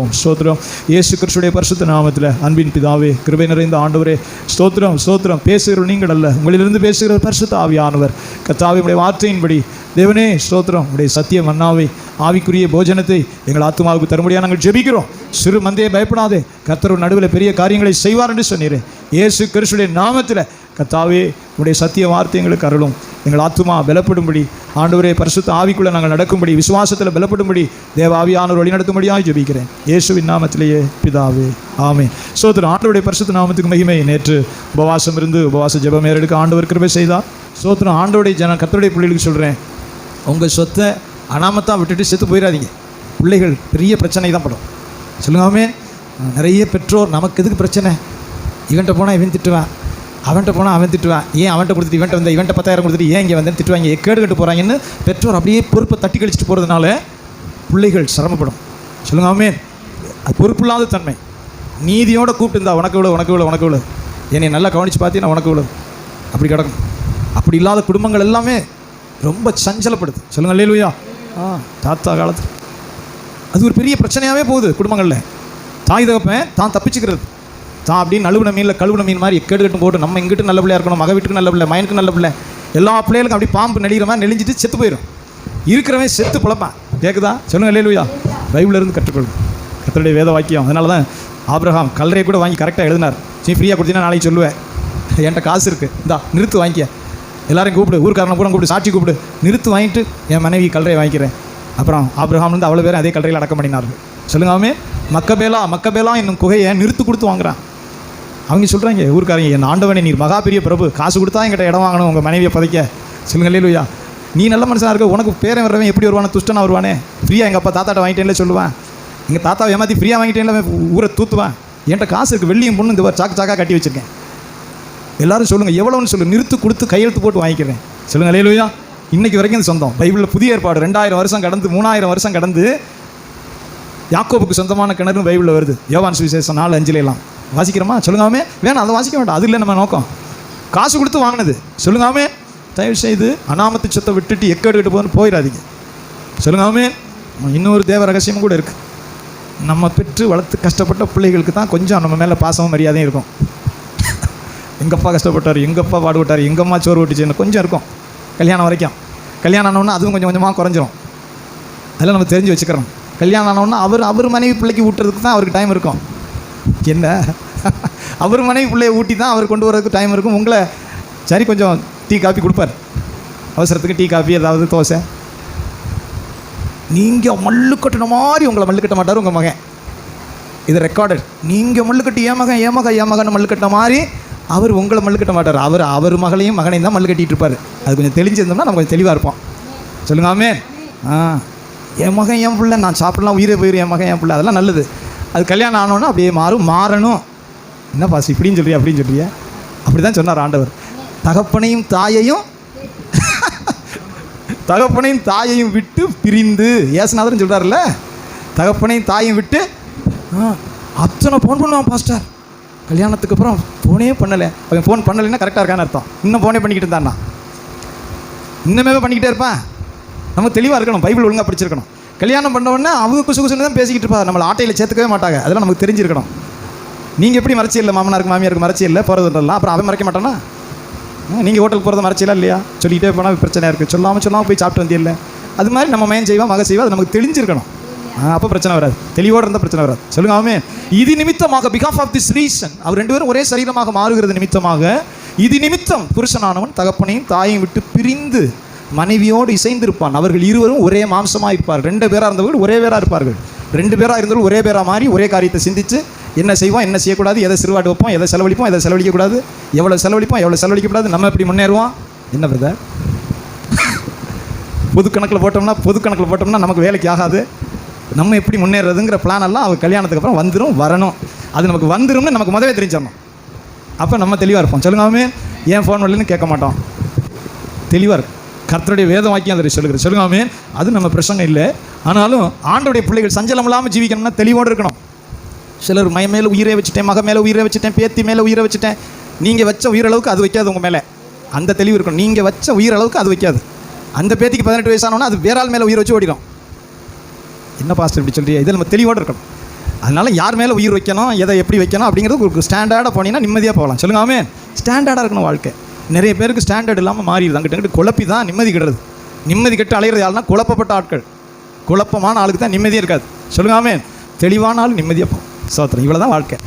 ஜெபிக்கிறோம். ஸ்தோத்திரம். இயேசு கிறிஸ்துடைய பரிசுத்த நாமத்தில் அன்பின் பிதாவே, கிருபை நிறைந்த ஆண்டவரே, ஸ்தோத்திரம் ஸ்தோத்திரம். பேசுகிறவர் நீங்கள் அல்ல, உங்களிலிருந்து பேசுகிற பரிசுத்த ஆவியானவர். கர்த்தாவே, உடைய வார்த்தையின்படி தேவனே ஸ்தோத்திரம், உடைய சத்திய மன்னாவை ஆவிக்குரிய போஜனத்தை எங்கள் ஆத்துமாவுக்கு தரும்படியாக நாங்கள் ஜெபிக்கிறோம். சிறு மந்தையை பயப்படாதே, கர்த்தர் நடுவில் பெரிய காரியங்களை செய்வார் என்று சொன்னீரே. இயேசு கிறிஸ்துடைய நாமத்தில் கர்த்தாவே, உடைய சத்திய வார்த்தை எங்களுக்கு அருளும். எங்கள் ஆத்துமா பலப்படும்படி ஆண்டவரே, பரிசுத்த ஆவிக்குள்ளே நாங்கள் நடக்கும்படி, விசுவாசத்தில் பலப்படும்படி தேவ ஆவியானவர் வழி நடத்தும்படியாக ஜெபிக்கிறேன் இயேசுவின் நாமத்திலேயே பிதாவே, ஆமென். ஸ்தோத்திரம். ஆண்டவருடைய பரிசுத்த நாமத்துக்கு மகிமை. நேற்று உபவாசம் இருந்து உபவாச ஜெபம் ஏறெடுக்க ஆண்டவர் கிருபை செய்தார். ஸ்தோத்திரம். ஆண்டவருடைய கர்த்தருடைய பிள்ளைகளுக்கு சொல்கிறேன், உங்கள் சொத்தை அனாமத்தான் விட்டுட்டு செத்து போயிடாதீங்க. பிள்ளைகள் பெரிய பிரச்சனை தான் படும். சொல்லுங்காமே, நிறைய பெற்றோர் நமக்கு எதுக்கு பிரச்சனை, இவன்ட்ட போனால் இவன் திட்டுவான், அவன்கிட்ட போனால் அவன் திட்டுவான், ஏன் அவன்கிட்ட கொடுத்துட்டு இவன்ட்ட வந்த, இவன்ட்ட 10,000 கொடுத்துட்டு ஏன் இங்கே வந்து திட்டுவாங்க, கேடு கட்டு போகிறாங்கன்னு பெற்றோர் அப்படியே பொறுப்பை தட்டி கழிச்சிட்டு போகிறதுனால பிள்ளைகள் சிரமப்படும். சொல்லுங்காமே, அது பொறுப்பில்லாத தன்மை. நீதியோடு கூப்பிட்டு இருந்தா உனக்கு இவ்வளோ உனக்கு இவ்வளோ உனக்கு இவ்வளோ, என்னை நல்லா கவனித்து பார்த்தீங்கன்னா உனக்கு இவ்வளோ, அப்படி கிடக்கும். அப்படி இல்லாத குடும்பங்கள் எல்லாமே ரொம்ப சஞ்சலப்படுது. சொல்லுங்க அல்லேலூயா. தாத்தா காலத்தில் அது ஒரு பெரிய பிரச்சனையாகவே போகுது குடும்பங்களில். தாய் தகப்பன் தான் தப்பிச்சுக்கிறது, தான் அப்படின்னு நழுவுன மீனில் கழுவுன மீன் மாதிரி கேடு கட்டும் போட்டு நம்ம இங்கிட்டு நல்ல பிள்ளையாக இருக்கணும், மக வீட்டுக்கு நல்ல பிள்ளை, மயனுக்கு நல்ல பிள்ளை, எல்லா பிள்ளைகளுக்கும் அப்படி பாம்பு நெளிகிற மாதிரி நெளிஞ்சிட்டு செத்து போயிடும். இருக்கிறவன் செத்து பிழப்பான். கேட்குதா? சொல்லுங்க அல்லேலூயா. பைபிளில் இருந்து கற்றுக்கொள்ளும் கர்த்தருடைய வேத வாக்கியம். அதனால தான் ஆபிரகாம் கல்லறையை கூட வாங்கி கரெக்டாக எழுதினார். நீ ஃப்ரீயாக கொடுத்தீங்கன்னா நாளைக்கு சொல்லுவேன், என்கிட்ட காசு இருக்குது, இந்தா நிறுத்து வாங்கிக்க, எல்லாரையும் கூப்பிடு, ஊருக்காரனை பூரா கூப்பிடு, சாட்சி கூப்பிடு, நிறுத்து வாங்கிட்டு என் மனைவி கல்லறையை வாங்கிக்கிறேன். அப்புறம் ஆபிரகாம் வந்து அவ்வளோ பேர் அதே கல்லறையில் அடக்கம் பண்ணினார்கள். சொல்லுங்காமே, மக்கபேலா என்னும் குகையை நிறுத்து கொடுத்து வாங்குறான். அவங்க சொல்கிறாங்க, ஊருக்காரங்க, என் ஆண்டவனே நீர் மகா பெரிய பிரபு, காசு கொடுத்தா என்கிட்ட இடம் வாங்கணும் உங்கள் மனைவியை புதைக்க. சொல்லுங்க அல்லேலூயா. நீ நல்ல மனுஷனாக இருக்க, உனக்கு பேரை வர்றவன் எப்படி வருவானே, துஷ்டனாக வருவானே. ஃப்ரீயாக எங்கள் அப்பா தாத்தாட்ட வாங்கிட்டேன்ல சொல்லுவான், எங்கள் தாத்தாவை ஏமாற்றி ஃப்ரீயாக வாங்கிட்டேன்ல ஊரை தூத்துவான். என்கிட்ட காசு இருக்குது, வெள்ளியும் பொண்ணு இந்த சாக்காக கட்டி வச்சுருக்கேன். எல்லாரும் சொல்லுங்கள் எவ்வளோன்னு சொல்லு, நிறுத்து கொடுத்து கையெழுத்து போட்டு வாங்கிக்கிறேன். சொல்லுங்கள் அல்லேலூயா. இன்றைக்கி வரைக்கும் இது சொந்தம். பைபிளில் புதிய ஏற்பாடு 2000 வருஷம் கடந்து 3000 வருஷம் கடந்து யாக்கோபுக்கு சொந்தமான கிணறு பைபிளில் வருது. யோவான் சுவிசேஷம் 4:5 வாசிக்கிறோமா? சொல்லுங்காமே. வேணாம், அதை வாசிக்க வேண்டாம், அது இல்லை நம்ம நோக்கம். காசு கொடுத்து வாங்கினது. சொல்லுங்காமே. தயவு செய்து அனாமத்து சொத்தை விட்டுட்டு எக்கேடு கட்டு போகணும்னு போயிடாதீங்க. சொல்லுங்காமே. இன்னொரு தேவ ரகசியமும் கூட இருக்குது. நம்ம பெற்று வளர்த்து கஷ்டப்பட்ட பிள்ளைகளுக்கு தான் கொஞ்சம் நம்ம மேலே பாசமும் மரியாதையும் இருக்கும். எங்கப்பா கஷ்டப்பட்டார், எங்கப்பா பாடுபட்டார், எங்கம்மா சோறு ஓட்டிச்சுன்னு கொஞ்சம் இருக்கும். கல்யாணம் வரைக்கும். கல்யாணம் ஆனோன்னா அதுவும் கொஞ்சம் கொஞ்சமாக குறைஞ்சிரும். அதெல்லாம் நம்ம தெரிஞ்சு வச்சுக்கிறோம். கல்யாணம் ஆனோன்னா அவர் மனைவி பிள்ளைக்கு ஊட்டுறதுக்கு தான் அவருக்கு டைம் இருக்கும். என்ன, அவர் மனைவி பிள்ளையை ஊட்டி தான் அவர் கொண்டு வரதுக்கு டைம் இருக்கும். உங்களை சரி கொஞ்சம் டீ காஃபி கொடுப்பார், அவசரத்துக்கு டீ காஃபி ஏதாவது தோசை. நீங்கள் மல்லு கட்டின மாதிரி உங்களை மல்லு கட்ட மாட்டார் உங்கள் மகன். இது ரெக்கார்டட். நீங்கள் மல்லு கட்டி ஏன் மகன் மல்லு கட்டின மாதிரி அவர் உங்களை மல்லு கட்ட மாட்டார். அவர் மகளையும் மகனையும் தான் மல்லு கட்டிகிட்டு இருப்பார். அது கொஞ்சம் தெளிஞ்சிருந்தோம்னா நம்ம கொஞ்சம் தெளிவாக இருப்போம். சொல்லுங்க ஆமென். என் மகன் என் பிள்ளை, நான் சாப்பிடலாம் உயிரே போயிடும், என் மகன் என் பிள்ளை, அதெல்லாம் நல்லது. அது கல்யாணம் ஆனோன்னா அப்படியே மாறணும். என்ன பாஸ் இப்படின்னு சொல்றியா அப்படின்னு சொல்றியா? அப்படி தான் சொன்னார் ஆண்டவர். தகப்பனையும் தாயையும் விட்டு பிரிந்து, ஏசுநாதர்னு சொல்கிறார்ல, தகப்பனையும் தாயையும் விட்டு அத்தனை ஃபோன் பண்ணுவான் பாஸ்டர். கல்யாணத்துக்கு அப்புறம் ஃபோனே பண்ணலை. அவன் ஃபோன் பண்ணலைன்னா கரெக்டாக இருக்கான்னு அர்த்தம். இன்னும் ஃபோனே பண்ணிக்கிட்டு இருந்தான்னா இன்னமே பண்ணிக்கிட்டே இருப்பான். நம்ம தெளிவாக இருக்கணும், பைபிள் ஒழுங்காக படிச்சிருக்கணும். கல்யாணம் பண்ணவுடனே அவங்க குசுன்னு தான் பேசிக்கிட்டு இருப்பாங்க, நம்மளை ஆட்டையில் சேர்த்துக்கவே மாட்டாங்க. அதெல்லாம் நமக்கு தெரிஞ்சிருக்கணும். நீங்கள் எப்படி மறைச்சியில் மாமனாருக்கு மாமியாருக்கு மறைச்சியில் போகிறதுலாம், அப்புறம் அவன் மறைக்க மாட்டானா? நீங்கள் ஹோட்டலுக்கு போகிறத மறைச்சியலா இல்லையா? சொல்லிக்கிட்டே போனால் பிரச்சனையாக இருக்குது. சொல்லாமல் போய் சாப்பிட்டு வந்தியில்லை. அது மாதிரி நம்ம மகன் செய்வா மக செய்வா, அது நமக்கு தெரிஞ்சிருக்கணும். அப்போ பிரச்சனை வராது. தெளிவோடு இருந்தால் பிரச்சனை வராது. சொல்லுங்க ஆமென். இது நிமித்தமாக, பிகாஸ் ஆஃப் திஸ் ரீசன், அவர் 2 பேரும் ஒரே சரீரமாக மாறுகிறது நிமித்தமாக, இது நிமித்தம் புருஷனானவன் தகப்பனையும் தாயையும் விட்டு பிரிந்து மனைவியோடு இசைந்திருப்பான். அவர்கள் இருவரும் ஒரே மாம்சமாக இருப்பார். 2 பேராக இருந்தவர்கள் ஒரே பேராக இருப்பார்கள். 2 பேராக இருந்தவர்கள் ஒரே பேராக மாறி ஒரே காரியத்தை சிந்தித்து என்ன செய்வோம், என்ன செய்யக்கூடாது, எதை சிறுவாட்டு வைப்போம், எதை செலவழிப்போம், எதை செலவழிக்கக்கூடாது, எவ்வளோ செலவழிப்போம், எவ்வளோ செலவழிக்கக்கூடாது, நம்ம எப்படி முன்னேறுவோம். என்ன பிரதர், பொது கணக்கில் போட்டோம்னா நமக்கு வேலைக்கு ஆகாது. நம்ம எப்படி முன்னேறதுங்கிற பிளான் எல்லாம் அவர் கல்யாணத்துக்கு அப்புறம் வரணும். அது நமக்கு வந்துரும்னு நமக்கு முதவே தெரிஞ்சிடணும். அப்போ நம்ம தெளிவாக இருப்போம். சொல்லுங்காமே. ஏன் ஃபோன் வரலன்னு கேட்க மாட்டோம். தெளிவாக இருக்கும். கர்த்தருடைய வேதம் வாக்கியம் அதை சொல்லுகிறது. சொல்லுங்காமே. அது நம்ம பிரசங்கம் இல்லை. ஆனாலும் ஆண்டோடைய பிள்ளைகள் சஞ்சலம் இல்லாமல் ஜீவிக்கணும்னா தெளிவோடு இருக்கணும். சிலர் மேலே உயிரை வச்சுட்டேன், மக மேலே உயிரை வச்சுட்டேன், பேத்தி மேலே உயிரை வச்சுட்டேன். நீங்கள் வச்ச உயிரளவுக்கு அது வைக்காது உங்கள் மேலே. அந்த தெளிவு இருக்கணும். நீங்கள் வச்ச உயிரளவுக்கு அது வைக்காது. அந்த பேத்திக்கு 18 வயசானோன்னா அது வேற ஆள் மேலே உயிரை வச்சு ஓடிடும். என்ன பாஸ்டர் இப்படி சொல்றியா? இதில் நம்ம தெளிவோடு இருக்கணும். அதனால் யார் மேலே உயிர் வைக்கணும், எதை எப்படி வைக்கணும் அப்படிங்கிறது ஒரு ஸ்டாண்டர்டாக போனீங்கன்னா நிம்மதியாக போகலாம். சொல்லுங்க ஆமென். ஸ்டாண்டர்டாக இருக்கணும் வாழ்க்கை. நிறைய பேருக்கு ஸ்டாண்டர்ட் இல்லாமல் மாறிடுது. அங்கிட்ட குழப்பி தான் நிம்மதி கெடுறது. நிம்மதி கெட்டு அலைகிறது யாருன்னா குழப்பப்பட்ட ஆட்கள். குழப்பமான ஆளுக்கு தான் நிம்மதியே இருக்காது. சொல்லுங்க ஆமென். தெளிவான ஆள் நிம்மதியாக போகும். சோத்திரம். இவ்வளோ தான் வாழ்க்கை.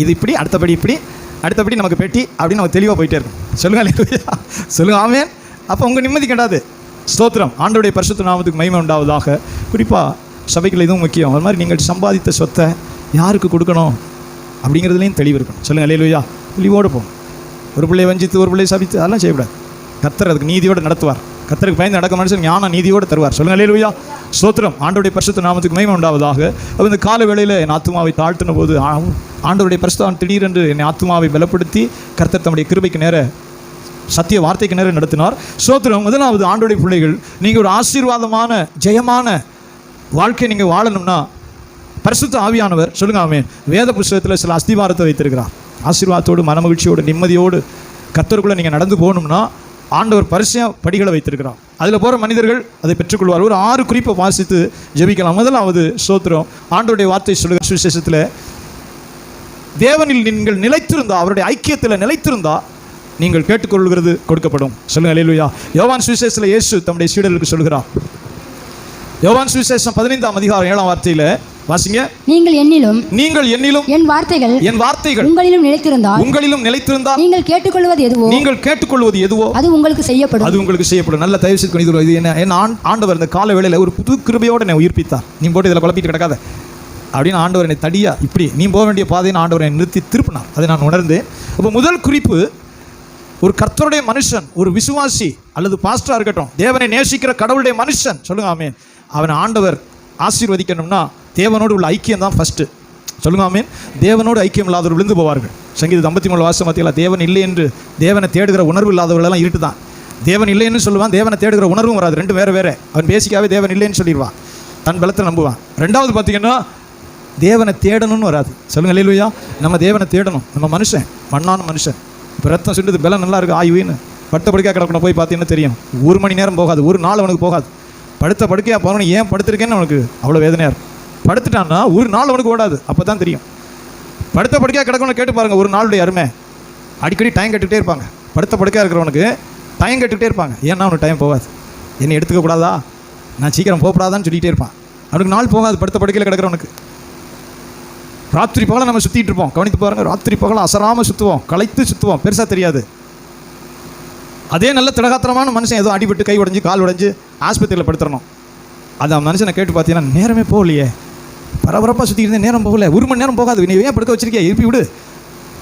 இது இப்படி, அடுத்தபடி இப்படி, அடுத்தபடி நமக்கு பெட்டி அப்படின்னு நம்ம தெளிவாக போயிட்டே இருக்கும். சொல்லுங்க சொல்லுங்க ஆமென். அப்போ உங்கள் நிம்மதி கெடாது. ஸ்தோத்திரம். ஆண்டவருடைய பரிசுத்த நாமத்துக்கு மகிமை உண்டாவதாக. குறிப்பாக சபைகள் இதுவும் முக்கியம். அது மாதிரி நீங்கள் சம்பாதித்த சொத்தை யாருக்கு கொடுக்கணும் அப்படிங்கிறதுலையும் தெளிவு இருக்கணும். சொல்லுங்கள் அல்லேலூயா. தெளிவோடு போகும். ஒரு பிள்ளையை வஞ்சித்து ஒரு பிள்ளையை சபித்து அதெல்லாம் செய்யக்கூடாது. கர்த்தர் அதுக்கு நீதியோடு நடத்துவார். கர்த்தருக்கு பயந்து நடக்க மனுஷன் ஞான நீதியோடு தருவார். சொல்லுங்கள் அல்லேலூயா. ஸ்தோத்திரம். ஆண்டவருடைய பரிசுத்த நாமத்துக்கு மகிமை உண்டாவதாக. அப்போ இந்த கால வேளையில் என் ஆத்துமாவை தாழ்த்தின போது ஆண்டவருடைய பரிசுத்தம் திடீரென்று என் ஆத்துமாவை பலப்படுத்தி கர்த்தர் தம்முடைய கிருபைக்கு நேர சத்திய வார்த்தைக்கு நேரம் நடத்தினார். ஸ்தோத்திரம். முதலாவது ஆண்டவருடைய பிள்ளைகள், நீங்கள் ஒரு ஆசீர்வாதமான ஜெயமான வாழ்க்கை நீங்கள் வாழணும்னா பரிசுத்த ஆவியானவர் சொல்லுங்க ஆமென் வேத புஸ்தகத்தில் சில அஸ்திவாரத்தை வைத்திருக்கிறார். ஆசீர்வாதத்தோடு மனமகிழ்ச்சியோடு நிம்மதியோடு கர்த்தருக்குள்ளே நீங்கள் நடந்து போகணும்னா ஆண்டவர் பரிசையாக படிகளை வைத்திருக்கிறார். அதில் போகிற மனிதர்கள் அதை பெற்றுக்கொள்வார். ஒரு 6 குறிப்பை வாசித்து ஜெபிக்கலாம். முதலாவது ஸ்தோத்திரம். ஆண்டவருடைய வார்த்தை சொல்லுகிற சுவிசேஷத்தில் தேவனில் நீங்கள் நிலைத்திருந்தா, அவருடைய ஐக்கியத்தில் நிலைத்திருந்தா நீங்கள் கேட்டுக்கொள்கிறது கொடுக்கப்படும். சொல்லுங்கள் அல்லேலூயா. யோவான் சுவிசேஷத்தில் இயேசு தம்முடைய சீடர்களுக்கு சொல்கிறார். யோவான் சுவிசேஷம் 15ஆம் அதிகாரம் 7ஆம் வார்த்தையில் வாசிங்க. நீங்கள் என்னிலும் என் வார்த்தைகள் உங்களிலும் நிலைத்திருந்தால் நீங்கள் கேட்டுக்கொள்வது எதுவோ அது உங்களுக்கு செய்யப்படும். நல்ல தயவு செய்து இது என்ன ஆண்டவர் இந்த கால வேளையில் ஒரு புது கிருபையோடு என்னை உயிர்ப்பித்தார். நீ போட்டு இதில் குழப்பிட்டு கிடக்காத அப்படின்னு ஆண்டவர் என்னை தடியா இப்படி நீ போக வேண்டிய பாதையை ஆண்டவர் என்னை நிறுத்தி திருப்பினார். அதை நான் உணர்ந்தேன். அப்போ முதல் குறிப்பு, ஒரு கர்த்தருடைய மனுஷன், ஒரு விசுவாசி அல்லது பாஸ்டராக இருக்கட்டும், தேவனை நேசிக்கிற கடவுளுடைய மனுஷன் சொல்லுங்க ஆமென், அவனை ஆண்டவர் ஆசீர்வதிக்கணும்னா தேவனோடு உள்ள ஐக்கியம் தான் ஃபஸ்ட்டு. சொல்லுங்க ஆமென். தேவனோடு ஐக்கியம் இல்லாதவர் விழுந்து போவார்கள். சங்கீதம் 53 வாசம் மத்தியில் தேவன் இல்லை என்று தேவனை தேடுகிற உணர்வு இல்லாதவர்களெல்லாம் இருட்டு தான். தேவன் இல்லைன்னு சொல்லுவான், தேவனை தேடுகிற உணர்வும் வராது. ரெண்டு வேறு. அவன் பேசிக்காவே தேவன் இல்லைன்னு சொல்லிடுவான், தன் பலத்தை நம்புவான். ரெண்டாவது பார்த்தீங்கன்னா தேவனை தேடணும்னு வராது. சொல்லுங்க அல்லேலூயா. நம்ம தேவனை தேடணும். நம்ம மனுஷன், மண்ணான மனுஷன். இப்போ ரத்தம் சுண்டுது, பலம் நல்லா இருக்குது, ஆய்வுன்னு படுத்த படுக்கையாக கிடக்கணும். போய் பார்த்தீங்கன்னா தெரியும், 1 மணி நேரம் போகாது, ஒரு நாள் அவனுக்கு போகாது. படுத்த படுக்கையாக போகணும், ஏன் படுத்திருக்கேன்னு அவனுக்கு அவ்வளோ வேதனையாக இருக்கும். படுத்துட்டான்னா ஒரு நாள் அவனுக்கு ஓடாது, அப்போ தான் தெரியும். படுத்த படுக்கையாக கிடக்கணும்னு கேட்டு பாருங்கள், ஒரு நாளுடைய அருமை. அடிக்கடி டைம் கட்டுக்கிட்டே இருப்பாங்க. படுத்த படுக்கையாக இருக்கிறவனுக்கு டைம் கட்டுக்கிட்டே இருப்பாங்க. ஏன்னா அவனுக்கு டைம் போகாது. என்னை எடுத்துக்கக்கூடாதா, நான் சீக்கிரம் போகக்கூடாதான்னு சொல்லிகிட்டே இருப்பான். அவனுக்கு நாள் போகாது படுத்த படுக்கையில் கிடக்கிறவனுக்கு. ராத்திரி பகலை நம்ம சுற்றிட்டு இருப்போம். கவனித்து பாருங்கள், ராத்திரி பகலை அசராமல் சுற்றுவோம், களைத்து சுற்றுவோம், பெருசாக தெரியாது. அதே நல்ல திடகாத்திரமான மனுஷன் ஏதோ அடிபட்டு கை உடைஞ்சு கால் உடைஞ்சு ஆஸ்பத்திரியில் படுத்துறணும். அது மனுஷனை கேட்டு பார்த்தீங்கன்னா நேரமே போகலையே, பரபரப்பாக சுற்றிக்கிட்டு இருந்தேன், நேரம் போகல, 1 மணி நேரம் போகாது, நீ ஏன் படுக்க வச்சிருக்கியா, எழுப்பி விடு,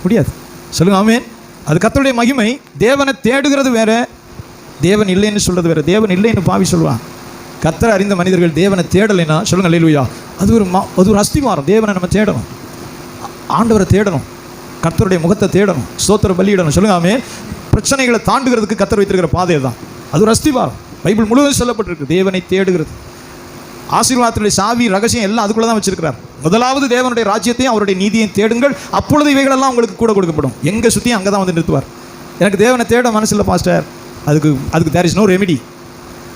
முடியாது. சொல்லுங்க ஆமென். அது கர்த்தருடைய மகிமை. தேவனை தேடுகிறது வேறு, தேவன் இல்லைன்னு சொல்கிறது வேறு. தேவன் இல்லைன்னு பாவி சொல்லுவான். கர்த்தரை அறிந்த மனிதர்கள் தேவனை தேடலைன்னா சொல்லுங்க அல்லேலூயா, அது ஒரு அஸ்திவாரம். தேவனை நம்ம தேடணும், ஆண்டவரை தேடணும், கர்த்தருடைய முகத்தை தேடணும், ஸ்தோத்திர பலியிடணும். சொல்லுங்க ஆமென். பிரச்சனைகளை தாண்டுகிறதுக்கு கர்த்தர் வைத்திருக்கிற பாதை தான், அது ஒரு அஸ்திவாரம். பைபிள் முழுவதும் சொல்லப்பட்டிருக்கு தேவனை தேடுகிறது. ஆசீர்வாதத்துடைய சாவி ரகசியம் எல்லாம் அதுக்குள்ளே தான் வச்சிருக்கிறார். முதலாவது தேவனுடைய ராஜ்யத்தையும் அவருடைய நீதியையும் தேடுங்கள், அப்பொழுது இவைகளெல்லாம் உங்களுக்கு கூட கொடுக்கப்படும். எங்கே சுற்றியும் அங்கே தான் வந்து நிறுத்துவார். எனக்கு தேவனை தேட மனசில் பாஸ்டர், அதுக்கு தேர் இஸ் நோ ரெமிடி.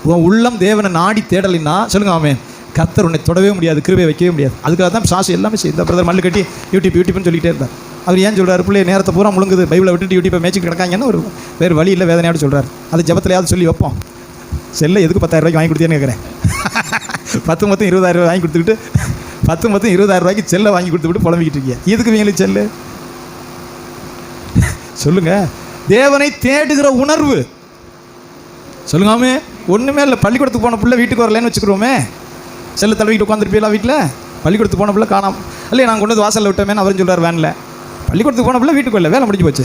உன் உள்ளம் தேவனை நாடி தேடலைன்னா சொல்லுங்க ஆமென், கர்த்தர் உன்னை தொடவே முடியாது, கிருபையை வைக்கவே முடியாது. அதுக்காக தான் சாசி எல்லாமே செய்யும். இந்த பிரதர் மல்லு கட்டி யூடியூப்னு சொல்லிகிட்டே இருந்தார். அவர் ஏன் சொல்கிறார், பிள்ளைய நேரத்தை பூரா முழுங்குது, பைபிளை விட்டுட்டு யூடியூப்பை மேய்ச்சி கிடக்காங்கன்னு ஒரு வேறு வழி இல்லை, வேதனையோடு சொல்கிறார். அது ஜபத்திலையாவது சொல்லி வைப்போம். செல்லை எதுக்கு 10,000 ரூபாய்க்கு வாங்கி கொடுத்தேன்னு கேட்குறேன். 10 மொத்தம் 20,000 ரூபாய் வாங்கி கொடுத்துக்கிட்டு 10 மொத்தம் 20,000 ரூபாய்க்கு செல்லை வாங்கி கொடுத்துக்கிட்டு புலம்பிக்கிட்டு இருக்கீங்க. எதுக்கு வீங்களுக்கு செல்லு சொல்லுங்க. தேவனை தேடுகிற உணர்வு. சொல்லுங்காமே. ஒன்றுமே இல்லை, பள்ளிக்கூடத்துக்கு போன பிள்ளை வீட்டுக்கு வரலன்னு வச்சுக்கிறோமே, செல்லை தடவிக்கிட்டு உட்காந்துருப்பீங்களா வீட்டில்? பள்ளிக்கூடத்துக்கு போன பிள்ளை காணாம இல்லையே, நாங்கள் கொண்டு வந்து வாசலில் விட்டோமேன்னு அவரும் சொல்கிறார் வேனில். பள்ளிக்கூடத்துக்கு போன பிள்ளை வீட்டுக்கு வரல, வேலை முடிஞ்சு போச்சு.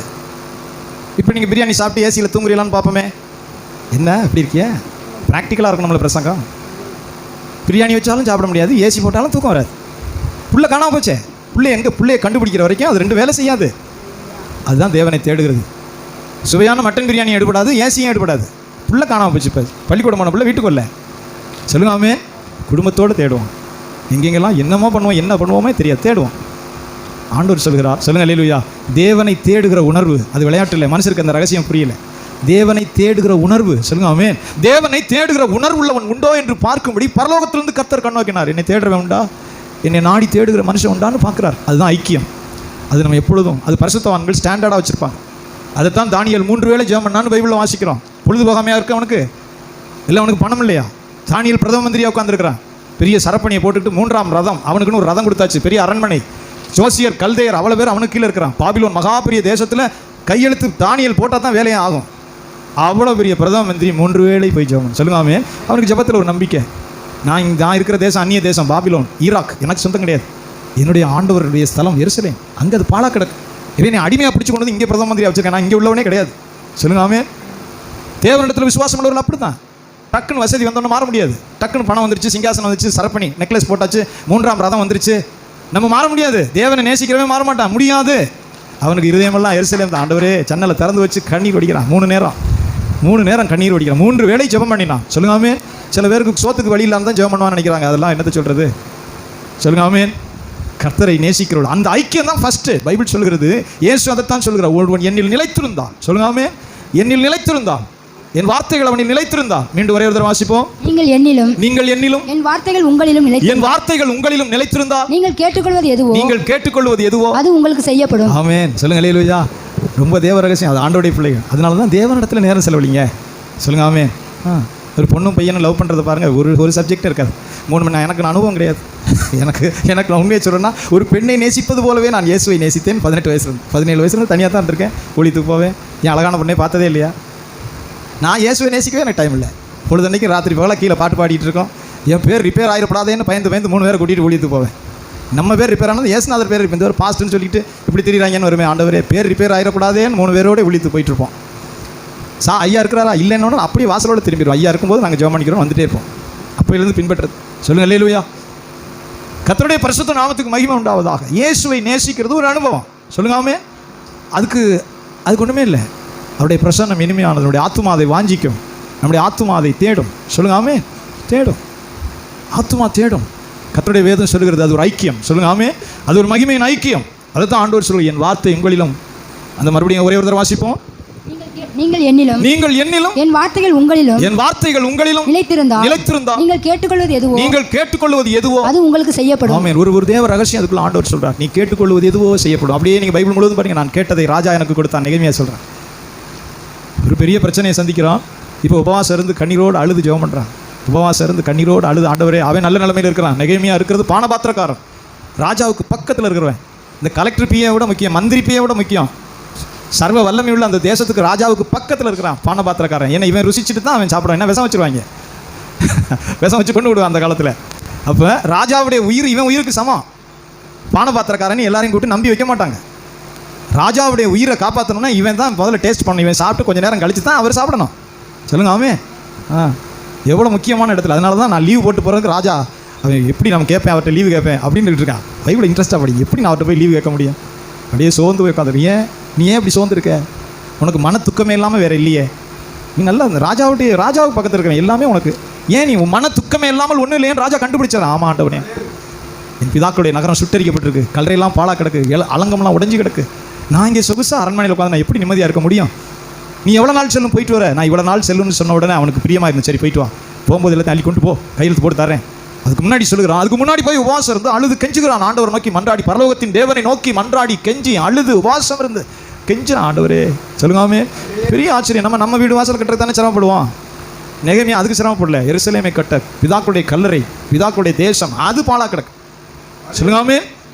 இப்போ நீங்கள் பிரியாணி சாப்பிட்டு ஏசியில் தூங்குறீங்களான்னு பார்ப்போமே. என்ன அப்படி இருக்கியா? ப்ராக்டிக்கலாக இருக்கும் நம்மளை பிரசங்கம். பிரியாணி வச்சாலும் சாப்பிட முடியாது, ஏசி போட்டாலும் தூக்கம் வராது. புள்ள காணாமல் போச்சே, பிள்ளையை கண்டுபிடிக்கிற வரைக்கும் அது 2 வேலை செய்யாது. அதுதான் தேவனை தேடுகிறது. சுவையான மட்டன் பிரியாணி எடுபடாது, ஏசியும் எடுபடாது. புள்ள காணாமல் போச்சு. இப்போ பள்ளிக்கூடம் போன பிள்ளை வீட்டுக்கு வரல. சொல்லுங்காமே. குடும்பத்தோடு தேடுவோம். எங்கெங்கெல்லாம் என்னமோ பண்ணுவோம், என்ன பண்ணுவோமே தெரியாது, தேடுவோம். ஆண்டவர் சொல்கிறார், சொல்லுங்க அல்லேலூயா, தேவனை தேடுகிற உணர்வு. அது விளையாட்டு இல்லை, மனுஷருக்கு அந்த ரகசியம் புரியல. தேவனை தேடுகிற உணர்வு. சொல்லுங்க ஆமென். தேவனை தேடுகிற உணர்வு உள்ளவன் உண்டோ என்று பார்க்கும்படி பரலோகத்திலிருந்து கர்த்தர் கண்ணோக்கினார். என்னை தேடுறவன் உண்டா? என்னை நாடி தேடுகிற மனுஷன் உண்டான்னு பார்க்குறார். அதுதான் ஐக்கியம். அது நம்ம எப்பொழுதும் அது பரிசுத்தவான்கள் ஸ்டாண்டர்டாக வச்சுருப்பாங்க. அதைத்தான் தானியேல் 3 வேளை ஜெபம் பண்ணான்னு பைபிளில் வாசிக்கிறோம். பொழுது போகாமையாக இருக்கு அவனுக்கு, இல்லை அவனுக்கு பணம் இல்லையா? தானியேல் பிரதம மந்திரியாக உட்காந்துருக்கிறான். பெரிய சரப்பணியை போட்டுக்கிட்டு 3ஆம் ரதம், அவனுக்குன்னு ஒரு ரதம் கொடுத்தாச்சு, பெரிய அரண்மனை. ஜோசியர் கல்தையர் அவ்வளோ பேர் அவனுக்கு கீழே இருக்கிறான். பாபிலோன் மகா பெரிய தேசத்தில் கையெழுத்து தானியேல் போட்டால் தான் வேலையே ஆகும். அவ்வளோ பெரிய பிரதம மந்திரி 3 வேளை போய் ஜெபம் சொல்லுங்காமே. அவனுக்கு ஜெபத்தில் ஒரு நம்பிக்கை. நான் இருக்கிற தேசம் அந்நிய தேசம், பாபிலோன், ஈராக், எனக்கு சொந்தம் கிடையாது. என்னுடைய ஆண்டவருடைய ஸ்தலம் எருசலேம், அங்கே அது பாழா கிடக்கு. இவன் அடிமையாக பிடிச்சி கொண்டு வந்து இங்கே பிரதம மந்திரியாக வச்சுருக்கேன், நான் இங்கே உள்ளவனே கிடையாது. சொல்லுங்காமே. தேவனிடத்தில் விசுவாசம் உள்ளவர்கள் அப்படி தான். டக்குன்னு வசதி வந்தோன்னு மாற முடியாது. டக்குன்னு பணம் வந்துருச்சு, சிங்காசனம் வந்துருச்சு, சரப்பணி நெக்லஸ் போட்டாச்சு, 3ஆம் ரதம் வந்துருச்சு, நம்ம மாற முடியாது. தேவனை நேசிக்கிறவே மாற மாட்டான், முடியாது. அவனுக்கு இருதயமெல்லாம் எருசலேம் தான். ஆண்டவரே சன்னலை திறந்து வச்சு கண்ணீர் வடிக்கிறான். 3 நேரம் கண்ணீர் வடிக்கிறான். 3 வேளை ஜெபம் பண்ணினான். சொல்லுங்காமே. சில பேருக்கு சோத்துக்கு வழி இல்லாமல் தான் ஜெபம் பண்ணுவான்னு நினைக்கிறாங்க. அதெல்லாம் என்னத்தை சொல்கிறது? சொல்லுங்காமே. கர்த்தரை நேசிக்கிறவர்கள் அந்த ஐக்கியம் தான் ஃபஸ்ட்டு. பைபிள் சொல்கிறது, இயேசு அதைத்தான் சொல்கிறார், ஒருவன் என்னில் நிலைத்திருந்தான். சொல்லுங்காமே. என்னில் நிலைத்திருந்தான், என் வார்த்தைகள் அவனில் நிலைத்திருந்தான். மீண்டும் ஒரே ஒரு தடவை வாசிப்போம். நீங்கள் என்னிலும் என் வார்த்தைகள் உங்களிலும் நிலைத்திருந்தால் நீங்கள் கேட்டுக்கொள்வது எதுவோ அது உங்களுக்கு செய்யப்படும். ஆமென். சொல்லுங்க அல்லேலூயா. ரொம்ப தேவ ரகசியம். அது ஆண்டவருடைய பிள்ளைகள். அதனால தான் தேவனிடத்தில் நேரம் செலவழிங்க. சொல்லுங்க ஆமென். ஒரு பொண்ணும் பையனும் லவ் பண்ணுறதை பாருங்கள், ஒரு சப்ஜெக்ட் இருக்காது. 3 மணி நேரம். எனக்கு அனுபவம் கிடையாது. எனக்கு நான் உண்மையை சொல்கிறேன்னா, ஒரு பெண்ணை நேசிப்பது போலவே நான் இயேசுவை நேசித்தேன். 17 வயசுலேருந்து தனியாக தான் இருக்கேன். ஒளித்துக்கு போவேன். என் அழகான பொண்ணை பார்த்ததே இல்லையா? நான் இயேசுவை நேசிக்கவே எனக்கு டைம் இல்லை. பொழுதன்னைக்கு ராத்திரி பகலாக கீழே பாட்டு பாடிட்டு இருக்கோம். என் பேர் ரிப்பேர் ஆகிடப்படாதேன்னு பயந்து 3 பேரை கூட்டிகிட்டு ஒளித்துக்கு போவேன். நம்ம பேர் ரிப்பேர் ஆனது இயேசுநாதர் பேர் இந்த ஒரு பாஸ்ட்னு சொல்லிட்டு இப்படி தெரியுறாங்கன்னு வருமே. ஆண்டவரே பேர் ரிப்பேர் ஆகிடப்படாதேன்னு 3 பேரோடு ஒளித்து போயிட்டுருப்போம். ஐயா இருக்கிறாரா இல்லைன்னு அப்படியே வாசலோடு திரும்பிடுவோம். ஐயா இருக்கும்போது நாங்கள் ஜெபம் பண்ணிக்கிறோம், வந்துட்டே இருப்போம். அப்போலேருந்து பின்பற்றுறது. சொல்லுங்கள் அல்லேலூயா. கர்த்தருடைய பரிசுத்த நாமத்துக்கு மகிமை உண்டாவதாக. இயேசுவை நேசிக்கிறது ஒரு அனுபவம். சொல்லுங்காமே. அதுக்கு ஒன்றுமே இல்லை. அவருடைய பிரசன்னம் இனிமையானது. நம்முடைய ஆத்துமாதை வாஞ்சிக்கும், நம்முடைய ஆத்துமாதை தேடும். சொல்லுங்காமே. தேடும், ஆத்துமா தேடும். கர்த்தருடைய வேதம் சொல்லுகிறது அது ஒரு ஐக்கியம். சொல்லுங்காமே. அது ஒரு மகிமையின் ஐக்கியம். அதை தான் ஆண்டவர் சொல்லுங்கள், என் வார்த்தை உங்களிலும். அந்த மறுபடியும் ஒரே ஒரு தடவை வாசிப்போம். நீங்கள் என்னிலும் என் வார்த்தைகள் உங்களிலும் நிலைத்திருந்தால் நீங்கள் கேட்டுக்கொள்வது எதுவோ அது உங்களுக்கு செய்யப்படும். ஆமென். ஒரு தேவ ரகசியம் அதுக்குள்ள ஆண்டவர் சொல்றார், நீ கேட்டுக்கொள்வது எதுவோ செய்யப்படும். அப்படியே நீங்க பைபிள் முழுவதும் பாருங்க, நான் கேட்டதை ராஜா எனக்கு கொடுத்தான். நெகேமியா சொல்றேன். ஒரு பெரிய பிரச்சனையை சந்திக்கிறான். இப்போ உபவாசம் இருந்து கண்ணீரோடு அழுது ஜெபம் பண்றான். உபவாசம் இருந்து கண்ணீரோடு அழுது, ஆண்டவரே அவன் நல்ல நிலைமையில் இருக்கிறான். நெகேமியா இருக்கிறது பானபாத்திரக்காரன், ராஜாவுக்கு பக்கத்தில் இருக்கிறவன். இந்த கலெக்டர் பிஏ விட முக்கியம், மந்திரி பிஏ விட முக்கியம், சர்வ வல்லமை உள்ள அந்த தேசத்துக்கு ராஜாவுக்கு பக்கத்தில் இருக்கிறான் பானபாத்திரக்காரன். ஏன்னா இவன் ருசிச்சுட்டு தான் அவன் சாப்பிடுவான். என்ன விஷம் வச்சுருவாங்க, விஷம் வச்சு கொண்டு விடுவான் அந்த காலத்தில். அப்போ ராஜாவுடைய உயிர் இவன் உயிருக்கு சமம். பானபாத்திரக்காரன் எல்லாரையும் கூப்பிட்டு நம்பி வைக்க மாட்டாங்க. ராஜாவுடைய உயிரை காப்பாற்றணும்னா இவன் தான் முதல்ல டேஸ்ட் பண்ணணும். இவன் சாப்பிட்டு கொஞ்சம் நேரம் கழிச்சு தான் அவர் சாப்பிடணும். சொல்லுங்க ஆமே. எவ்வளோ முக்கியமான இடத்துல. அதனால தான் நான் லீவ் போட்டு போகிறதுக்கு ராஜா அவன் எப்படி நம்ம கேட்பேன், அவர்கிட்ட லீவு கேட்பேன் அப்படின்னு இருக்கான். பைபிள் இன்ட்ரெஸ்ட்டாக படி. எப்படி நான் அவர்கிட்ட போய் லீவு கேட்க முடியும்? அப்படியே சோர்ந்து போய் உட்காந்து, நீ ஏன் இப்படி சோர்ந்துருக்க? உனக்கு மன துக்கமே இல்லாமல் வேறு இல்லையே. நீ நல்லா அந்த ராஜாவுக்கு பக்கத்தில் இருக்கிற எல்லாமே உனக்கு. ஏன் நீ மன துக்கமே இல்லாமல் ஒன்றும் இல்லையேன்னு ராஜா கண்டுபிடிச்சான். ஆமாம் ஆண்டவனே, என் பிதாக்களுடைய நகரம் சுட்டரிக்கப்பட்டிருக்கு, கல்லறையெல்லாம் பாழா கிடக்கு, அலங்கம்லாம் உடஞ்சி கிடக்கு. நான் இங்கே சொகுசாக அரண்மனையில் உட்காந்து நான் எப்படி நிம்மதியாக இருக்க முடியும்? நீ எவ்வளோ நாள் செல்லும் போயிட்டு வர? நான் இவ்வளோ நாள் செல்லுன்னு சொன்ன உடனே அவனுக்கு பிரியமாக இருந்தது. சரி போயிட்டு வா, போகும்போது எல்லாத்தையும் அள்ளி கொண்டு போ, கையெழுத்து போட்டு தரேன். அதுக்கு முன்னாடி சொல்லுகிறான். அதுக்கு முன்னாடி போய் உபவாசம் இருந்து அழுது கெஞ்சுகிறான். ஆண்டவர் நோக்கி மன்றாடி, பரலோகத்தின் தேவனை நோக்கி மன்றாடி கெஞ்சி அழுது உபவாசம் இருந்து கெஞ்சினான். ஆண்டவரே சொல்லுங்காமே. பெரிய ஆச்சரியம். நம்ம வீடு வாசல் கட்டுறது தானே சிரமப்படுவோம். நெகேமியா அதுக்கு சிரமப்படல. எருசலேமை கட்ட, பிதாக்களுடைய கல்லறை, பிதாக்களுடைய தேசம் அது பாழா கிடக்கு. சொல்லுங்காமே.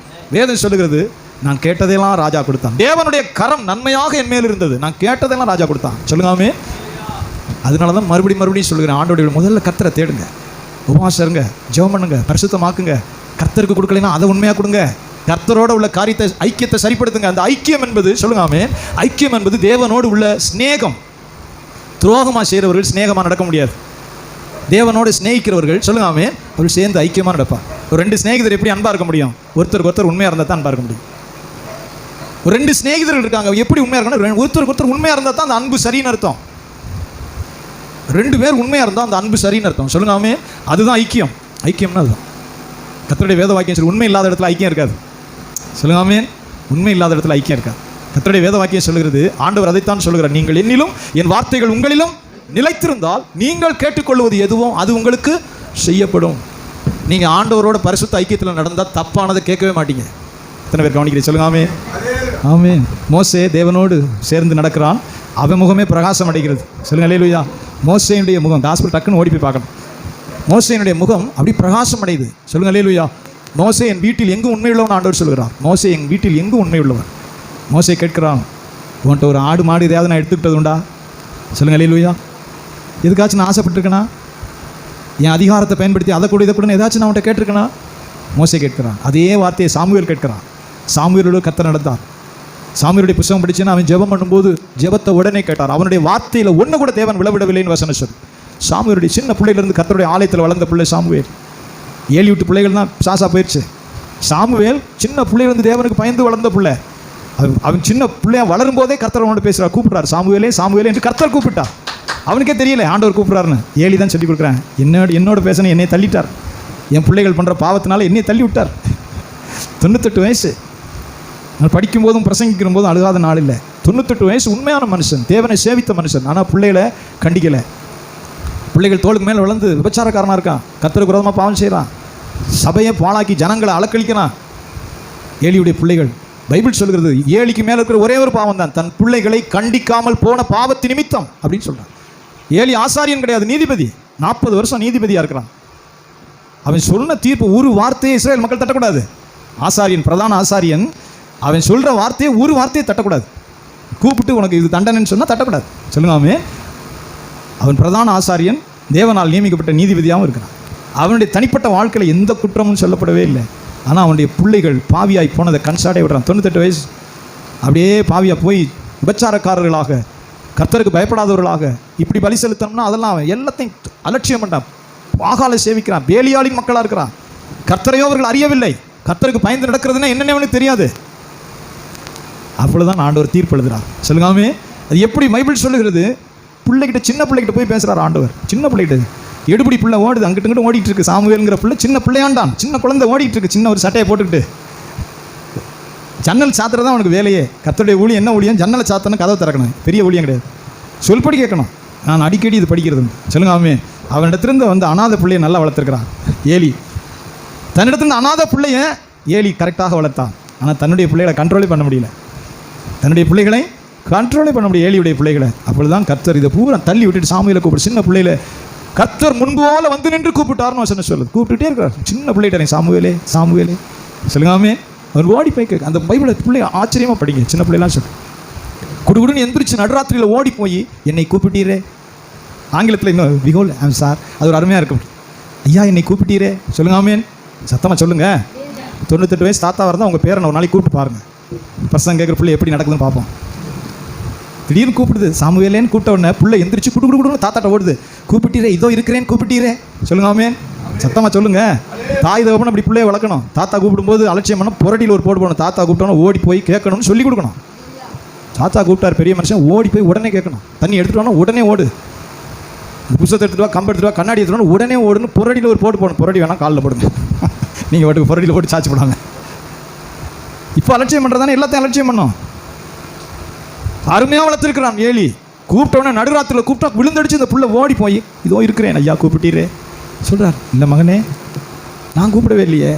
வேதம் சொல்லுகிறது, நான் கேட்டதெல்லாம் ராஜா கொடுத்தான். தேவனுடைய கரம் நன்மையாக என் மேல் இருந்தது, நான் கேட்டதெல்லாம் ராஜா கொடுத்தான். சொல்லுங்காமே. அதனால தான் மறுபடியும் சொல்லுகிறேன், ஆண்டோடைய முதல்ல கர்த்தரை தேடுங்க, உபவாசம் இருங்க, ஜெபம் பண்ணுங்க, பரிசுத்தமாக்குங்க. கர்த்தருக்கு கொடுக்கலைன்னா அதை உண்மையாக கொடுங்க. கர்த்தரோட உள்ள காரியத்தை, ஐக்கியத்தை சரிப்படுத்துங்க. அந்த ஐக்கியம் என்பது சொல்லுங்காமே, ஐக்கியம் என்பது தேவனோடு உள்ள ஸ்நேகம். துரோகமாக செய்கிறவர்கள் ஸ்நேகமாக நடக்க முடியாது. தேவனோடு ஸ்நேகிக்கிறவர்கள் சொல்லுங்காமே அவர்கள் சேர்ந்து ஐக்கியமாக நடப்பார். ஒரு 2 சிநேகிதர் எப்படி அன்பாக இருக்க முடியும்? ஒருத்தருக்கு ஒருத்தர் உண்மையாக இருந்தால் தான் அன்பாக இருக்க முடியும். ஒரு 2 சிநேகிதர்கள் இருக்காங்க, எப்படி உண்மையாக இருக்கணும்? ஒருத்தருக்கு ஒருத்தர் உண்மையாக இருந்தால் தான் அந்த அன்பு சரின்னு அர்த்தம். 2 பேர் உண்மையாக இருந்தால் அந்த அன்பு சரின்னு அர்த்தம். சொல்லுங்காமே. அதுதான் ஐக்கியம். ஐக்கியம்னா அதுதான். கர்த்தருடைய வேத வாக்கியம் சொல்லி, உண்மை இல்லாத இடத்துல ஐக்கியம் இருக்காது. சொல்லுங்காமே. உண்மை இல்லாத இடத்துல ஐக்கியம் இருக்காது. கர்த்தருடைய வேத வாக்கியம் சொல்லுகிறது, ஆண்டவர் அதைத்தான் சொல்லுகிறார், நீங்கள் என்னிலும் என் வார்த்தைகள் உங்களிலும் நிலைத்திருந்தால் நீங்கள் கேட்டுக்கொள்வது எதுவும் அது உங்களுக்கு செய்யப்படும். நீங்கள் ஆண்டவரோட பரிசுத்த ஐக்கியத்தில் நடந்தால் தப்பானதை கேட்கவே மாட்டீங்க. எத்தனை பேர் கவனிக்கிறீங்க சொல்லுங்க? ஆமே ஆமே. மோசே தேவனோடு சேர்ந்து நடக்கிறான், அவன் முகமே பிரகாசம் அடைகிறது. சொல்லுங்க அல்லேலூயா. மோசேனுடைய முகம், காஸ்பல் டக்குன்னு ஓடி போய் பார்க்கணும். மோசேனுடைய முகம் அப்படி பிரகாசம் அடையுது. சொல்லுங்க அல்லேலூயா. மோசே என் வீட்டில் எங்கும் உண்மையுள்ளவன் ஆண்டவர் சொல்கிறார். மோசே என் வீட்டில் எங்கும் உண்மையுள்ளவன். மோசே கேட்கிறான், உன்ட்ட ஒரு ஆடு மாடு எதையாவது நான் எடுத்துக்கிட்டது உண்டா? சொல்லுங்க அல்லேலூயா. எதுக்காச்சும் நான் ஆசைப்பட்டிருக்கேனா? என் அதிகாரத்தை பயன்படுத்தி அதை கூட இதை கூட ஏதாச்சும் நான் உன்ட்ட கேட்டிருக்கேனா? மோசே கேட்கிறான். அதே வார்த்தையை சாமுவேல் கேட்கிறான். சாமுவேலோடு கர்த்தர் நடந்தார். சாமுவேலுடைய புத்தகம் படிச்சுன்னா அவன் ஜெபம் பண்ணும்போது ஜெபத்தை உடனே கேட்டார். அவனுடைய வார்த்தையில் ஒன்று கூட தேவன் விளவிடவில்லைன்னு வசனம் சொல்லு. சாமுவேலுடைய சின்ன பிள்ளையிலேருந்து கர்த்தருடைய ஆலயத்தில் வளர்ந்த பிள்ளை சாமுவேல். 7-8 பிள்ளைகள் தான் சாசா போயிடுச்சு. சாமுவேல் சின்ன பிள்ளையிலேருந்து தேவனுக்கு பயந்து வளர்ந்த பிள்ளை. அவன் சின்ன பிள்ளையா வளரும் போதே கர்த்தர் அவனோட பேசுகிறார், கூப்பிட்றார், சாமுவேலே சாமுவேலே என்று கர்த்தர் கூப்பிட்டார். அவனுக்கே தெரியல ஆண்டவர் கூப்பிட்றாருன்னு. ஏலி தான் சொல்லி கொடுக்குறேன், என்னோட பேசணும், என்னை தள்ளிட்டார், என் பிள்ளைகள் பண்ணுற பாவத்தினால என்னை தள்ளி விட்டார். 98 வயசு. நான் படிக்கும்போதும் பிரசங்கிக்கிற போதும் அழுகாத நாள் இல்லை. 98 வயசு, உண்மையான மனுஷன், தேவனை சேவித்த மனுஷன். ஆனால் பிள்ளைகளை கண்டிக்கலை. பிள்ளைகள் தோளுக்கு மேலே வளர்ந்து விபச்சாரக்காரனாக இருக்கான், கர்த்தருக்கு விரோதமாக பாவம் செய்கிறான், சபையை பாழாக்கி ஜனங்களை அலக்களிக்கிறான். ஏலியுடைய பிள்ளைகள், பைபிள் சொல்கிறது ஏலிக்கு மேலே இருக்கிற ஒரே ஒரு பாவம் தான், தன் பிள்ளைகளை கண்டிக்காமல் போன பாவத்து நிமித்தம் அப்படின்னு சொல்கிறான். ஏலி ஆசாரியன் கிடையாது, நீதிபதி. 40 வருஷம் நீதிபதியாக இருக்கிறான். அவன் சொன்ன தீர்ப்பு ஒரு வார்த்தையை இஸ்ரேல் மக்கள் தட்டக்கூடாது. ஆசாரியன், பிரதான ஆசாரியன், அவன் சொல்கிற வார்த்தையை ஒரு வார்த்தையை தட்டக்கூடாது. கூப்பிட்டு உனக்கு இது தண்டனைன்னு சொன்னால் தட்டக்கூடாது. சொல்லுங்காமே. அவன் பிரதான ஆசாரியன், தேவனால் நியமிக்கப்பட்ட நீதிபதியாகவும் இருக்கிறான். அவனுடைய தனிப்பட்ட வாழ்க்கையில் எந்த குற்றமும் சொல்லப்படவே இல்லை. ஆனால் அவனுடைய பிள்ளைகள் பாவியாய் போனதை கண்சாடை விடுறான். 98 வயசு அப்படியே பாவியாக போய் விபச்சாரக்காரர்களாக, கர்த்தருக்கு பயப்படாதவர்களாக இப்படி பலி செலுத்தணும்னா அதெல்லாம் அவன் எல்லாத்தையும் அலட்சியம் பண்ணான். பாகாலை சேவிக்கிறான், பேலியாளின் மக்களாக இருக்கிறான். கர்த்தரையோ அவர்கள் அறியவில்லை. கர்த்தருக்கு பயந்து நடக்கிறதுனா என்னென்ன அவனுக்கு தெரியாது. அப்பொழுதுதான் ஆண்டவர் தீர்ப்பு எழுதுறார். சொல்லுங்காமே. அது எப்படி பைபிள் சொல்லுகிறது? பிள்ளைகிட்ட, சின்ன பிள்ளைகிட்ட போய் பேசுகிறார் ஆண்டவர். சின்ன பிள்ளைகிட்ட, எடுபடி பிள்ளை ஓடுது, அங்கிட்டு இங்கிட்ட ஓடிட்டு இருக்கு. சாமுவேல்ங்கிற பிள்ளை சின்ன பிள்ளையாண்டான், சின்ன குழந்தை ஓடிட்டு இருக்கு, சின்ன ஒரு சட்டையை போட்டுக்கிட்டு. ஜன்னல் சாத்துறதான் அவனுக்கு வேலையே. கர்த்தருடைய ஊழியம் என்ன ஊழியம்? ஜன்னலை சாத்தணும், கதவை திறக்கணும். பெரிய ஊழியம் கிடையாது. சொல்படி கேட்கணும். நான் அடிக்கடி இது படிக்கிறது. சொல்லுங்காமே. அவனிடத்திலிருந்து வந்து அநாத பிள்ளையை நல்லா வளர்த்துருக்கிறான் ஏலி. தன்னிடத்திலிருந்து அநாத பிள்ளைய ஏலி கரெக்டாக வளர்த்தான். ஆனால் தன்னுடைய பிள்ளைகளை கண்ட்ரோலே பண்ண முடியல. தன்னுடைய பிள்ளைகளை கண்ட்ரோலே பண்ண முடியும் ஏலியுடைய பிள்ளைகளை. அப்பொழுதுதான் கர்த்தர் இதை பூரா தள்ளி விட்டுட்டு சாமுவேலை கூப்பிட்டு, சின்ன பிள்ளையில கர்த்தர் முன்பு போல வந்து நின்று கூப்பிட்டார்னு வசனம் சொல்லுது. கூப்பிட்டுட்டே இருக்கிறார். சின்ன பிள்ளைகிட்ட, சாமுவேலே சாமுவேலே சொல்லுங்காமே. அவர் ஓடி போய் கேட்க. அந்த பைபிளை பிள்ளை ஆச்சரியமாக படிங்க. சின்ன பிள்ளைலாம் சொல்லு. குடுகுடுன்னு எந்திரிச்சு நடுராத்திரியில் ஓடி போய் என்னை கூப்பிட்டீரே. ஆங்கிலத்தில் இன்னும் பிகோல் ஐம் சார், அது ஒரு அருமையாக இருக்கும். ஐயா என்னை கூப்பிட்டீரே சொல்லுங்காமேன், சத்தமாக சொல்லுங்கள். 98 வயசு தாத்தாவாக இருந்தால் உங்கள் பேரை ஒரு நாளைக்கு கூப்பிட்டு பாருங்கள். பசங்க கேட்குற பிள்ளை எப்படி நடக்குதுன்னு பார்ப்போம். திடீர்னு கூப்பிடுது, சாமுவேலேன்னு கூப்பிட்ட உடனே பிள்ளை எந்திரிச்சு குடுகுடுன்னு தாத்தாட்ட ஓடுது. கூப்பிட்டீரே, இதோ இருக்கிறேன்னு கூப்பிட்டீரே சொல்லுங்காமேன், சத்தமாக சொல்லுங்கள். தாய் தகப்பன் அப்படி பிள்ளையை வளர்க்கணும். தாத்தா கூப்பிடும்போது அலட்சியம் பண்ண புரட்டியில் ஒரு போட்டு போகணும். தாத்தா கூப்பிட்டோன்னா ஓடி போய் கேட்கணும்னு சொல்லி கொடுக்கணும். தாத்தா கூப்பிட்டார் பெரிய மனுஷன், ஓடி போய் உடனே கேட்கணும். தண்ணி எடுத்துகிட்டு வானா உடனே ஓடு, புத்தகத்தை எடுத்துகிட்டு வா, கம்பு எடுத்துகிட்டு வா, கண்ணாடி எடுத்துகிட்டு உடனே ஓடுன்னு புரட்டியில் ஒரு போட்டு போகணும். புரட்டி வேணால் காலில் போடுங்க. நீங்கள் வாட்டுக்கு புரட்டியில் போட்டு சாச்சு போடாங்க. இப்போ அலட்சியம் பண்ணுறதானே, எல்லாத்தையும் அலட்சியம் பண்ணோம். அருமையாக வளர்த்துருக்கிறான் ஏலி. கூப்பிட்டோன்னே நடுராத்திரியில் கூப்பிட்டா விழுந்தடிச்சு இந்த புள்ள ஓடி போய் இதோ இருக்கிறேன் ஐயா கூப்பிட்டீரே சொல்கிறார். இல்லை மகனே, நான் கூப்பிடவே இல்லையே,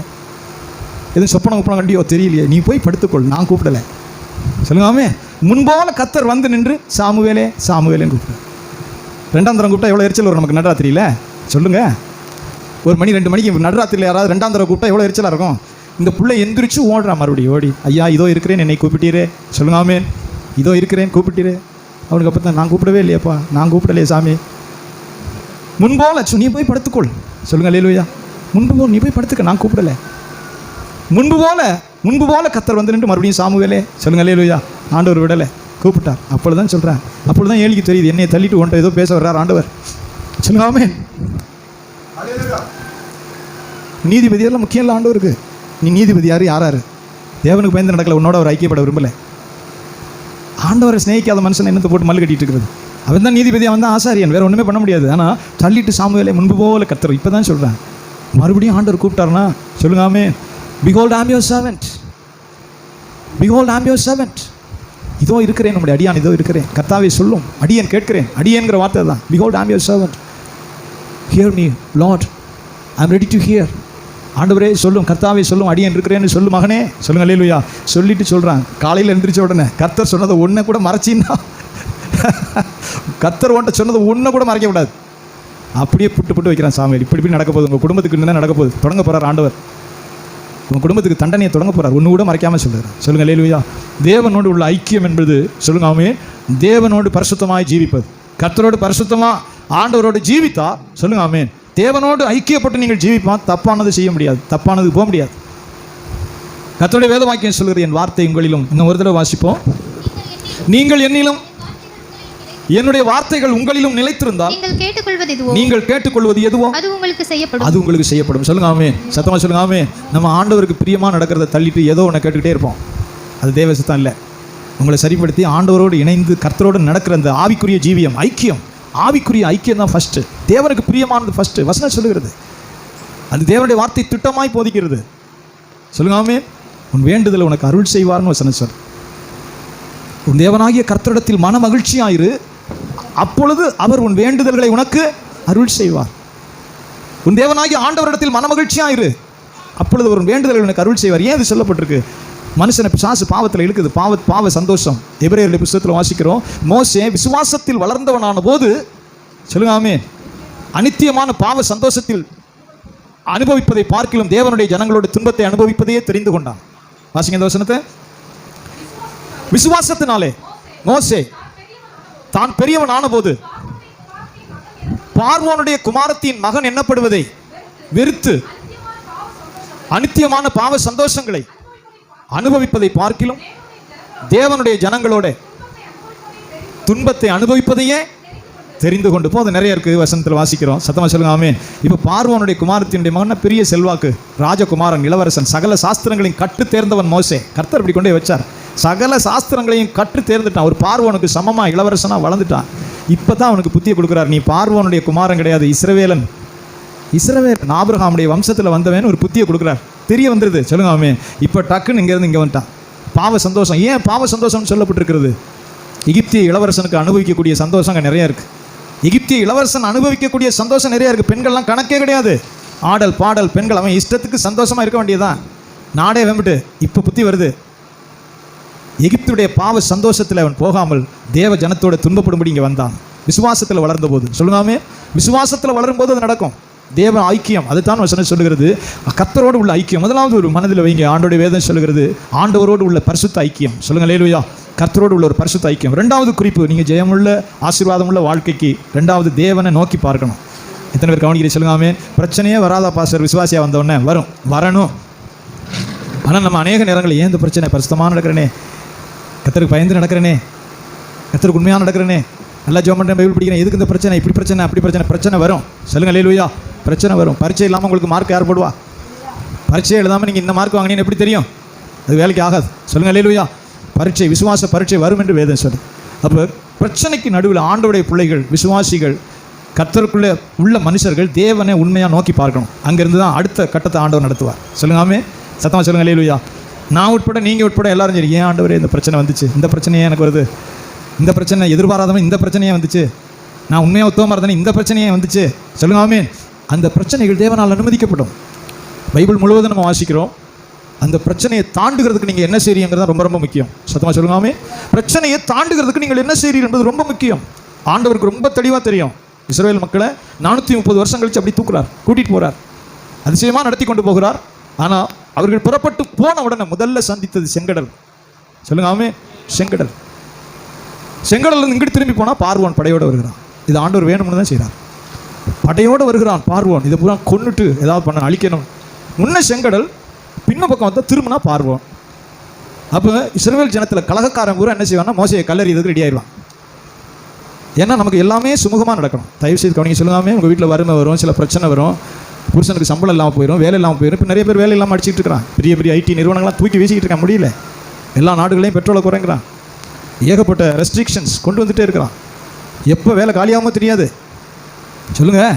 எதுவும் சொப்பனம் கண்டியோ தெரியலையே, நீ போய் படுத்துக்கொள், நான் கூப்பிடலை சொல்லுங்காமே. முன்போல கர்த்தர் வந்து நின்று சாமுவேலே சாமுவேலேன்னு கூப்பிட்டார். 2ஆம் தரம் கூப்பிட்டா எவ்வளோ எரிச்சல் வரும் நமக்கு நடுராத்திரியில் சொல்லுங்கள். 1 மணி 2 மணிக்கு நடுராத்திரியில் யாராவது 2ஆம் தரம் கூப்பிட்டா எவ்வளோ எரிச்சலாக இருக்கும். இந்த பிள்ளை எந்திரிச்சு ஓடுறான், மறுபடியும் ஓடி ஐயா இதோ இருக்கிறேன் என்னை கூப்பிட்டீரே சொல்லுங்காமே. இதோ இருக்கிறேன் கூப்பிட்டீரே. அவனுக்கு அப்போ தான், நான் கூப்பிடவே இல்லையப்பா, நான் கூப்பிடலையே சாமி. முன்போல நீ போய் படுத்துக்கொள் சொல்லுங்கள். அல்லேலூயா. முன்பு போல் நீ போய் படுத்துக்க, நான் கூப்பிடலை. முன்பு போல கர்த்தர் வந்து நின்று மறுபடியும் சாமுவேலே சொல்லுங்கள். அல்லேலூயா. ஆண்டவர் விடலை, கூப்பிட்டார். அப்பொழுதுதான் சொல்கிறேன், அப்பொழுதுதான் ஏலிக்கு தெரியுது என்னை தள்ளிட்டு ஒன்றை ஏதோ பேச வர்றார் ஆண்டவர் சொல்லுங்க. ஆமென். நீதிபதியெல்லாம் முக்கியம் இல்லை ஆண்டவருக்கு. நீ நீதிபதி யாரு? தேவனுக்கு பயந்து நடக்கல, உன்னோட அவர் ஐக்கியப்பட விரும்பலை. ஆண்டவரை ஸ்நேகிக்காத மனுஷன் என்னத்தை போட்டு மல்லு கட்டிட்டு இருக்கிறது. அவன் தான் நீதிபதி, அவன் தான் ஆசாரியன், வேறு ஒன்றுமே பண்ண முடியாது. ஆனால் தள்ளிட்டு சாமுவேலை முன்பு போல கர்த்தர். இப்போ தான் சொல்கிறேன், மறுபடியும் ஆண்டவர் கூப்பிட்டாருன்னா சொல்லுங்க. ஆமென். Behold, I am your servant. Behold, I am your servant. இதோ இருக்கிறேன், நம்முடைய அடியான் இதோ இருக்கிறேன். கர்த்தாவே சொல்லும், அடியேன் கேட்கிறேன். அடியேன்கிற வார்த்தை தான். Behold, I am your servant. Hear me, Lord. I am ready to hear. ஆண்டவரே சொல்லும், கர்த்தாவே சொல்லும், அடியேன் இருக்கிறேன்னு சொல்லு மகனே, சொல்லுங்க அல்லேலூயா. சொல்லிட்டு சொல்கிறான், காலையில் எழுந்திரிச்ச உடனே கர்த்தர் சொன்னதை ஒன்றை கூட மறைச்சின்னா, கர்த்தர் ஒன்றை சொன்னதை ஒன்றை கூட மறைக்கக்கூடாது. அப்படியே புட்டு வைக்கிறான் சாமியார். இப்படி நடக்க போகுது, உங்கள் குடும்பத்துக்கு என்ன நடக்க போகுது, தொடங்க போகிறார் ஆண்டவர். உங்கள் குடும்பத்துக்கு தண்டனையை தொடங்க போகிறார், ஒன்று கூட மறைக்காமல் சொல்லுகிறார். சொல்லுங்கள் அல்லேலூயா. தேவனோடு உள்ள ஐக்கியம் என்பது, சொல்லுங்க ஆமென், தேவனோடு பரிசுத்தமாய் ஜீவிப்பது. கர்த்தரோடு பரிசுத்தமாக ஆண்டவரோடு ஜீவித்தா, சொல்லுங்க ஆமென், தேவனோடு ஐக்கியப்பட்டு நீங்கள் ஜீவிப்பா, தப்பானது செய்ய முடியாது, தப்பானது போக முடியாது. கர்த்தருடைய வேத வாக்கியம் சொல்லுகிறது, என் வார்த்தை உங்களிலும். இன்னும் ஒரு தடவை வாசிப்போம். நீங்கள் என்னிலும், என்னுடைய வார்த்தைகள் உங்களிலும் நிலைத்திருந்தால் நீங்கள் கேட்டுக்கொள்வது எதுவோ அது உங்களுக்கு செய்யப்படும். சொல்லுங்க ஆமென். சத்தமா சொல்லுங்க ஆமென். நம்ம ஆண்டவருக்கு பிரியமா நடக்கிறத தள்ளிட்டு ஏதோ ஒன்று கேட்டுக்கிட்டே இருப்போம். அது தேவ சித்தம் இல்லை. உங்களை சரிப்படுத்தி ஆண்டவரோடு இணைந்து கர்த்தரோடு நடக்கிற அந்த ஆவிக்குரிய ஜீவியம், ஐக்கியம், ஆவிக்குரிய ஐக்கியம் தான் ஃபஸ்ட்டு. தேவனுக்கு பிரியமானது ஃபஸ்ட்டு. வசனம் சொல்லுகிறது, அது தேவனுடைய வார்த்தை திட்டமாய் போதிக்கிறது. சொல்லுங்க ஆமென். உன் வேண்டுதலை உனக்கு அருள் செய்வார்னு வசனம் சொல். உன் தேவனாகிய கர்த்தரிடத்தில் மன மகிழ்ச்சியாயிரு, அப்பொழுது அவர் உன் வேண்டுதல்களை உனக்கு அருள் செய்வார். உன் தேவனாகிய ஆண்டவரிடத்தில் மன மகிழ்ச்சியாயிரு, அப்பொழுது ஒரு வேண்டுதல்களை உனக்கு அருள் செய்வார். ஏன் இது சொல்லப்பட்டிருக்கு? மனுஷனை பிசாசு பாவத்தில் இழுக்குது. பாவ சந்தோஷம். எபிரேயருடைய புத்தகத்தில் வாசிக்கிறோம், மோசே விசுவாசத்தில் வளர்ந்தவனான போது, சொல்லுங்க ஆமென், அநித்தியமான பாவ சந்தோஷத்தில் அனுபவிப்பதை பார்க்கிலும் தேவனுடைய ஜனங்களோட துன்பத்தை அனுபவிப்பதையே தெரிந்து கொண்டான். வாசிங்க இந்த வசனத்தை. விசுவாசத்தினாலே மோசே தான் பெரியவன் ஆன போது பார்வோனுடைய குமாரத்தின் மகன் எண்ணப்படுவதை வெறுத்து அநித்தியமான பாவ சந்தோஷங்களை அனுபவிப்பதை பார்க்கிலும் தேவனுடைய ஜனங்களோட துன்பத்தை அனுபவிப்பதையே தெரிந்து கொண்டு. போது நிறைய இருக்கு, வசனத்தில் வாசிக்கிறோம். சத்தமா சொல்லுங்க ஆமென். இப்போ பார்வோனுடைய குமாரத்தினுடைய மகன் பெரிய செல்வாக்கு, ராஜகுமாரன், இளவரசன், சகல சாஸ்திரங்களையும் கற்று தேர்ந்தவன் மோசே. கர்த்தர் இப்படி கொண்டே வச்சார். சகல சாஸ்திரங்களையும் கற்று தேர்ந்துட்டான். ஒரு பார்வோனுக்கு சமமா இளவரசனா வளர்ந்துட்டான். இப்போ தான் அவனுக்கு புத்தியை கொடுக்குறார். நீ பார்வோனுடைய குமாரன் கிடையாது, இஸ்ரவேலன். ஆபிரகாமுடைய வம்சத்தில் வந்தவன் ஒரு புத்தியை கொடுக்குறார். தெரிய வந்துடுது. சொல்லுங்க ஆமென். இப்போ டக்குன்னு இங்கேருந்து இங்கே வந்துட்டான். பாவ சந்தோஷம். ஏன் பாவ சந்தோஷம்னு சொல்லப்பட்டிருக்கிறது? எகிப்திய இளவரசனுக்கு அனுபவிக்கக்கூடிய சந்தோஷம் அங்கே நிறையா இருக்குது. எகிப்திய இளவரசன் அனுபவிக்கக்கூடிய சந்தோஷம் நிறையா இருக்குது. பெண்கள்லாம் கணக்கே கிடையாது. ஆடல் பாடல் பெண்கள், அவன் இஷ்டத்துக்கு சந்தோஷமாக இருக்க வேண்டியதுதான். நாடே வெம்பிட்டு இப்போ புத்தி வருது. எகிப்துடைய பாவ சந்தோஷத்தில் அவன் போகாமல் தேவ ஜனத்தோட துன்பப்படும்படி இங்கே வந்தான். விசுவாசத்தில் வளர்ந்த போது, சொல்லுங்காமே, விசுவாசத்தில் வளரும்போது அது நடக்கும். தேவ ஐக்கியம், அதுதான் வசனம் சொல்லுகிறது. கர்த்தரோடு உள்ள ஐக்கியம் முதலாவது ஒரு மனதில் வைங்க. ஆண்டோடைய வேதம் சொல்லுகிறது ஆண்டவரோடு உள்ள பரிசுத்த ஐக்கியம். சொல்லுங்க அல்லேலூயா. கர்த்தரோடு உள்ள ஒரு பரிசுத்த ஐக்கியம். ரெண்டாவது குறிப்பு, நீங்கள் ஜெயமுள்ள ஆசீர்வாதமுள்ள வாழ்க்கைக்கு ரெண்டாவது தேவனை நோக்கி பார்க்கணும். எத்தனை பேர் கவனிக்கிறீங்க? சொல்லுங்காமே. பிரச்சனையே வராதா பாஸ்டர்? விசுவாசியாக வந்தோடனே வரணும். ஆனால் நம்ம அநேக நேரங்கள் ஏன் இந்த பிரச்சனை, பரிசுத்தமாக நடக்கிறேனே, கர்த்தருக்கு பயந்து நடக்கிறேனே, கர்த்தருக்கு உண்மையாக நடக்கிறேனே, நல்லா ஜெபம் பண்ணுறேன், பைபிள் படிக்கிறேன், எதுக்கு இந்த பிரச்சனை, இப்படி பிரச்சனை அப்படி பிரச்சனை வரும். சொல்லுங்க அல்லேலூயா. பிரச்சனை வரும். பரீட்சை இல்லாமல் உங்களுக்கு மார்க் யார் போடுவா? பரீட்சை எழுதாமல் நீங்கள் இந்த மார்க் வாங்கினீங்கன்னு எப்படி தெரியும்? அது வேலைக்கு ஆகாது. சொல்லுங்க அல்லேலூயா. பரீட்சை, விசுவாச பரீட்சை வரும் என்று வேதம் சொல்லு. அப்போ பிரச்சனைக்கு நடுவில் ஆண்டவருடைய பிள்ளைகள், விசுவாசிகள், கர்த்தருக்குள்ளே உள்ள மனுஷர்கள் தேவனை உண்மையாக நோக்கி பார்க்கணும். அங்கேருந்து தான் அடுத்த கட்டத்தை ஆண்டவர் நடத்துவார். சொல்லுங்காமே, சத்தமாக சொல்லுங்க அல்லேலூயா. நான் உட்பட, நீங்கள் உட்பட எல்லாரும் சரி, ஏன் ஆண்டவரே இந்த பிரச்சனை வந்துச்சு, இந்த பிரச்சனையே எனக்கு வருது, இந்த பிரச்சனை எதிர்பாராதவன் இந்த பிரச்சனையே வந்துச்சு, நான் உண்மையாக உத்தவமாக இருந்தேனே இந்த பிரச்சனையே வந்துச்சு. சொல்லுங்காமே. அந்த பிரச்சனைகள் தேவனால் அனுமதிக்கப்படும். பைபிள் முழுவதும் நம்ம வாசிக்கிறோம். அந்த பிரச்சனையை தாண்டுகிறதுக்கு நீங்கள் என்ன செய்றீங்கிறது ரொம்ப ரொம்ப முக்கியம். சத்தமாக சொல்லுங்காமே. பிரச்சனையை தாண்டுகிறதுக்கு நீங்கள் என்ன செய்றீர்கள் என்பது ரொம்ப முக்கியம். ஆண்டவருக்கு ரொம்ப தெளிவாக தெரியும். இஸ்ரவேல் மக்களை 430 வருஷம் கழிச்சு அப்படி தூக்குறார், கூட்டிகிட்டு போகிறார், அதிசயமாக நடத்தி கொண்டு போகிறார். ஆனால் அவர்கள் புறப்பட்டு போன உடனே முதல்ல சந்தித்தது செங்கடல். சொல்லுங்காமே. செங்கடல் இங்கிட்டு திரும்பி போனால் பார்வோன் படையோடு வருகிறான். இது ஆண்டவர் வேணும்னு தான் செய்கிறார். படையோடு வருகிறான் பார்வோன். இதை பூரா கொன்னுட்டு ஏதாவது பண்ண அழிக்கணும். முன்ன செங்கடல், பின்ன பக்கம் வந்தால் திரும்பினா பார்வோன். அப்போ இஸ்ரவேல் ஜனத்தில் கலகக்காரன் பூரா என்ன செய்வான்னா மோசையை கல்லறியதுக்கு ரெடி ஆயிடுவான். ஏன்னா நமக்கு எல்லாமே சுமூகமாக நடக்கணும். தயவுசெய்து கவனிங்க. சொல்லுங்காமே. உங்கள் வீட்டில் வறுமை வரும், சில பிரச்சனை வரும், புருஷனுக்கு சம்பளம் இல்லாமல் போயிடும், வேலை இல்லாமல் போயிடும். இப்போ நிறைய பேர் வேலை இல்லாமல் அடிச்சிட்டு இருக்கிறான். பெரிய பெரிய ஐடி நிறுவனங்கள்லாம் தூக்கி வீசிக்கிட்டு இருக்கான். முடியல. எல்லா நாடுகளையும் பெட்ரோலை குறைங்கிறான். ஏகப்பட்ட ரெஸ்ட்ரிக்ஷன்ஸ் கொண்டு வந்துகிட்டே இருக்கிறான். எப்போ வேலை காலியாகவும் தெரியாது. சொல்லுங்கள்.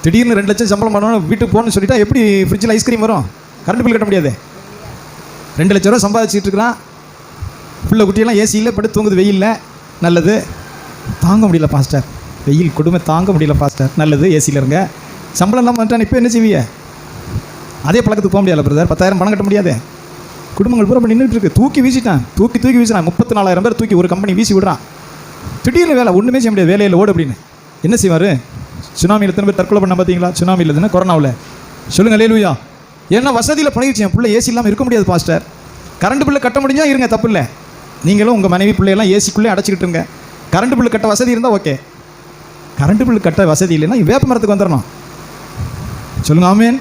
திடீர்னு 2 லட்சம் சம்பளம் பண்ணணும், வீட்டுக்கு போகணும்னு சொல்லிட்டா எப்படி ஃப்ரிட்ஜில் ஐஸ்கிரீம் வரும்? கரண்ட் பில் கட்ட முடியாது. 2 லட்ச ரூபா சம்பாதிச்சிட்டு இருக்கிறான். பிள்ளை குட்டியெல்லாம் ஏசியில் படுத்து தூங்குது வெயிலில். நல்லது. தாங்க முடியல பாஸ்டர், வெயில் கொடுமை தாங்க முடியல பாஸ்டர். நல்லது, ஏசியில் இருங்க. சம்பளம் இல்லாமல் வந்துட்டான். இப்போ என்ன செய்வீங்க? அதே பழக்கத்துக்கு போக முடியாது பிரதர். 10,000 பணம் கட்ட முடியாதே. குடும்பங்கள் பூரா நின்றுட்டு இருக்கு. தூக்கி வீசிட்டான். தூக்கி வீசினான். 34,000 பேர் தூக்கி ஒரு கம்பெனி வீசி விடுறான். திடீர்னு வேலை ஒன்றுமே செய்ய முடியாது. வேலையில் ஓடு அப்படின்னு என்ன செய்வார்? சுனாமியில் எத்தனை பேர் தற்கொலை பண்ண பார்த்தீங்களா? சுனாமியில் தானே, கொரோனாவில். சொல்லுங்கள் அல்லேலூயா. ஏன்னா வசதியில் பழகிடுச்சு. என் பிள்ளை ஏசி இல்லாமல் இருக்க முடியாது பாஸ்டர். கரண்ட் பில்லு கட்ட முடிஞ்சா இருங்க, தப்பு இல்லை. நீங்களும் உங்கள் மனைவி பிள்ளையெல்லாம் ஏசிக்குள்ளே அடைச்சிக்கிட்டுருங்க. கரண்ட் பில்லு கட்ட வசதி இருந்தால் ஓகே. கரண்ட் பில்லு கட்ட வசதி இல்லைன்னா வேப்ப மரத்துக்கு வந்துடணும். சொல்லுங்கள் ஆமேன்.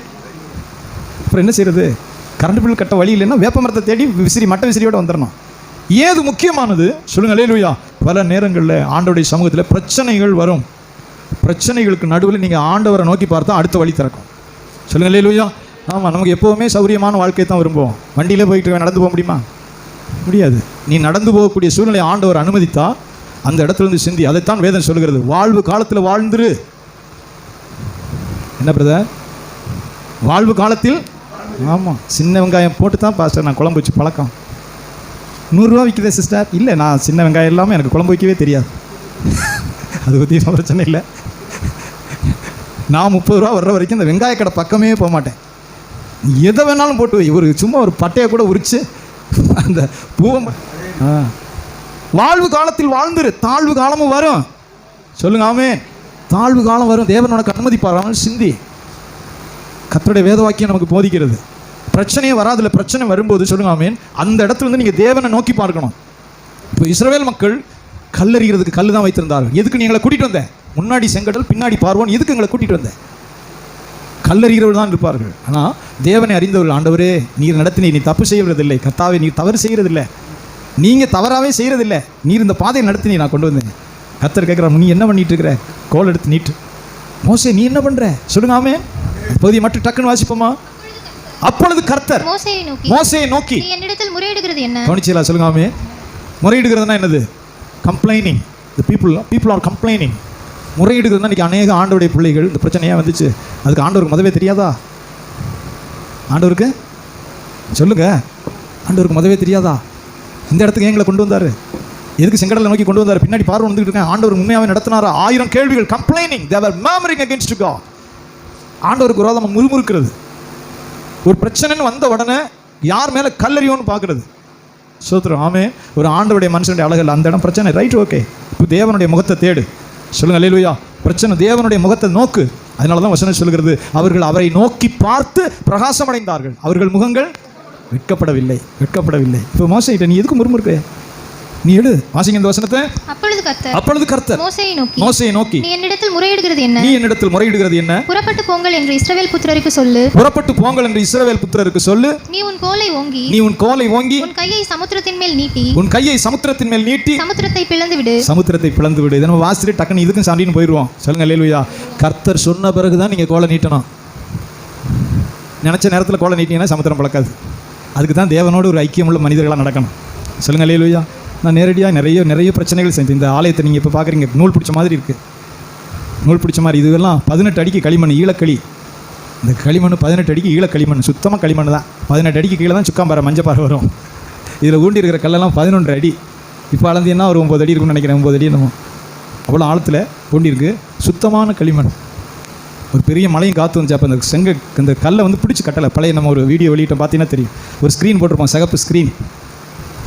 அப்புறம் என்ன செய்கிறது? கரண்ட் பில் கட்ட வழி இல்லைன்னா வேப்ப மரத்தை தேடி மட்ட விசிறியோடு வந்துடணும். ஏது முக்கியமானது? சொல்லுங்கள் அல்லேலூயா. பல நேரங்களில் ஆண்டவருடைய சமூகத்தில் பிரச்சனைகள் வரும். பிரச்சனைகளுக்கு நடுவில் நீங்கள் ஆண்டவரை நோக்கி பார்த்தா அடுத்த வழி திறக்கும். சொல்லுங்கள் அல்லேலூயா. ஆமாம், நமக்கு எப்போவுமே சௌரியமான வாழ்க்கையை தான் விரும்புவோம். வண்டியிலே போயிட்டு நடந்து போக முடியுமா? முடியாது. நீ நடந்து போகக்கூடிய சூழ்நிலை ஆண்டவர் அனுமதித்தா அந்த இடத்துலேருந்து சிந்தி. அதைத்தான் வேதம் சொல்கிறது. வாழ்வு காலத்தில் வாழ்ந்துரு. என்ன பிரதர்? வாழ்வு காலத்தில். ஆமாம், சின்ன வெங்காயம் போட்டு தான் பாஸ்டர் நான் குழம்பு வச்சு பழக்கம். 100 ரூபா விற்கிதே சிஸ்டர். இல்லை, நான் சின்ன வெங்காயம் இல்லாமல் எனக்கு குழம்பு வைக்கவே தெரியாது. அது பற்றி பிரச்சனை இல்லை. நான் 30 ரூபா வர்ற வரைக்கும் இந்த வெங்காய கடை பக்கமே போக மாட்டேன். எதை வேணாலும் போட்டு ஒரு சும்மா ஒரு பட்டையை கூட உரித்து அந்த பூவம். வாழ்வு காலத்தில் வாழ்ந்துரு. தாழ்வு காலமும் வரும். சொல்லுங்க ஆமே. தாழ்வு காலம் வரும். தேவன் உனக்கு அனுமதிப்பார். சிந்தி. கர்த்தருடைய வேத வாக்கியம் நமக்கு போதிக்கிறது. பிரச்சனையே வராதுல. பிரச்சனை வரும்போது சொல்லுங்க ஆமேன், அந்த இடத்துல வந்து நீங்கள் தேவனை நோக்கி பார்க்கணும். இப்போ இஸ்ரவேல் மக்கள் கல்லறிகிறதுக்கு கல் தான் வைத்திருந்தார்கள். எதுக்கு நீ எங்களை கூட்டிகிட்டு வந்த? முன்னாடி செங்கடல், பின்னாடி பார்வோன். எதுக்கு எங்களை கூட்டிகிட்டு வந்த? கல்லறிகிறவர்கள் தான் இருப்பார்கள். ஆனால் தேவனை அறிந்தவர்கள், ஆண்டவரே நீர் நடத்தினீர், நீ தப்பு செய்வதில்லை. கர்த்தாவே நீர் தவறு செய்கிறதில்லை. நீங்கள் தவறாகவே செய்கிறதில்லை. நீர் இந்த பாதையை நடத்தினீர், நான் கொண்டு வந்தேன். கர்த்தர் கேட்குறா, நீ என்ன பண்ணிட்டு இருக்கிற? கோல் எடுத்து நீட்டு. மோசே நீ என்ன பண்ணுற? சொல்லுங்க ஆமென். பகுதியை மட்டும் டக்குன்னு வாசிப்போமா? அப்பொழுது கர்த்தர் மோசேயை நோக்கி, நீ என்னிடத்தில் முறையிடுகிறது என்ன? கவனிச்சீங்களா? சொல்லுங்க ஆமென். முறையிடுகிறதுனா என்னது? Complaining. The people are complaining. முறையிடுகிறதுனா இன்றைக்கி அநேக ஆண்டவருடைய பிள்ளைகள் இந்த பிரச்சனையாக வந்துச்சு. அதுக்கு ஆண்டவருக்கு முதவே தெரியாதா? ஆண்டவருக்கு சொல்லுங்க, ஆண்டவருக்கு முதவே தெரியாதா? இந்த இடத்துக்கு எங்களை கொண்டு வந்தார். எதுக்கு செங்கடலை நோக்கி கொண்டு வந்தார்? பின்னாடி பார்வை வந்துட்டு இருக்கேன். ஆண்டவர் உண்மையாகவே நடத்தினாரா? 1000 கேள்விகள். Complaining. they were murmuring against God. ஆண்டவருக்கு விரோதமாக முறுமுறுக்கிறது. ஒரு பிரச்சனைன்னு வந்த உடனே யார் மேலே கல்லறியோன்னு பார்க்குறது. சோத்திரம் ஆமே. ஒரு ஆண்டவருடைய மனுஷனுடைய அழகல் அந்த இடம் பிரச்சனை. Right, okay. இப்போ தேவனுடைய முகத்தை தேடு. சொல்லுங்கள் அல்லேலூயா. பிரச்சனை தேவனுடைய முகத்தை நோக்கு. அதனால தான் வசனம் சொல்கிறது, அவர்கள் அவரை நோக்கி பார்த்து பிரகாசம் அடைந்தார்கள், அவர்கள் முகங்கள் வெட்கப்படவில்லை. இப்போ மோசேகிட்ட நீ எதுக்கு முறுமுறுக்க? நீ எடு, வாசிங்க இந்த வசனத்தை. அப்பொழுது கர்த்தர் மோசேயை நோக்கி, நீ என்னிடத்தில் முறையிடுகிறது என்ன? புறப்பட்டு போங்கள் என்று இஸ்ரவேல் புத்திரருக்கு சொல்லு. நீ உன் கோலை ஓங்கி உன் கையை சமுத்திரத்தின் மேல் நீட்டி சமுத்திரத்தை பிளந்து விடு. இதை நம்ம வாசிட்டு டக்குன்னு இதுக்கும் சாண்டின்னு போயிடுவோம். சொல்லுங்க அல்லேலூயா. கர்த்தர் சொன்ன பிறகுதான் நீங்கள் கோலை நீட்டணும். நினச்ச நேரத்தில் கோலை நீட்டிங்கன்னா சமுத்திரம் பழக்காது. அதுக்கு தான் தேவனோடு ஒரு ஐக்கியமுள்ள மனிதர்களாக நடக்கணும். சொல்லுங்க அல்லேலூயா. நான் நேரடியாக நிறைய பிரச்சனைகள் செஞ்சேன். இந்த ஆலயத்தை நீங்கள் இப்போ பார்க்குறீங்க, நூல் பிடிச்ச மாதிரி இருக்குது. நூல் பிடிச்ச மாதிரி. இதுவெல்லாம் 18 அடிக்கு களிமண், ஈழக்களி. இந்த களிமண் 18 அடிக்கு ஈழக்களிமண், சுத்தமாக களிமண் தான். 18 அடிக்கு கீழே தான் சுக்காம்பாறை, மஞ்சப்பாறை வரும். இதில் ஊண்டி இருக்கிற கல்லெல்லாம் 11 அடி. இப்போ அளந்தீங்கன்னா ஒரு 9 அடி இருக்குன்னு நினைக்கிறேன். 9 அடி என்னமோ அவ்வளோ ஆழத்தில் ஊண்டியிருக்கு. சுத்தமான களிமண். ஒரு பெரிய மழையும் காற்று வந்துச்சு. அப்போ இந்த கல்லை வந்து பிடிச்சி கட்டலை. பழைய நம்ம ஒரு வீடியோ வெளியிட்டோம், பார்த்தீங்கன்னா தெரியும். ஒரு ஸ்க்ரீன் போட்டிருப்போம், சிகப்பு ஸ்க்ரீன்,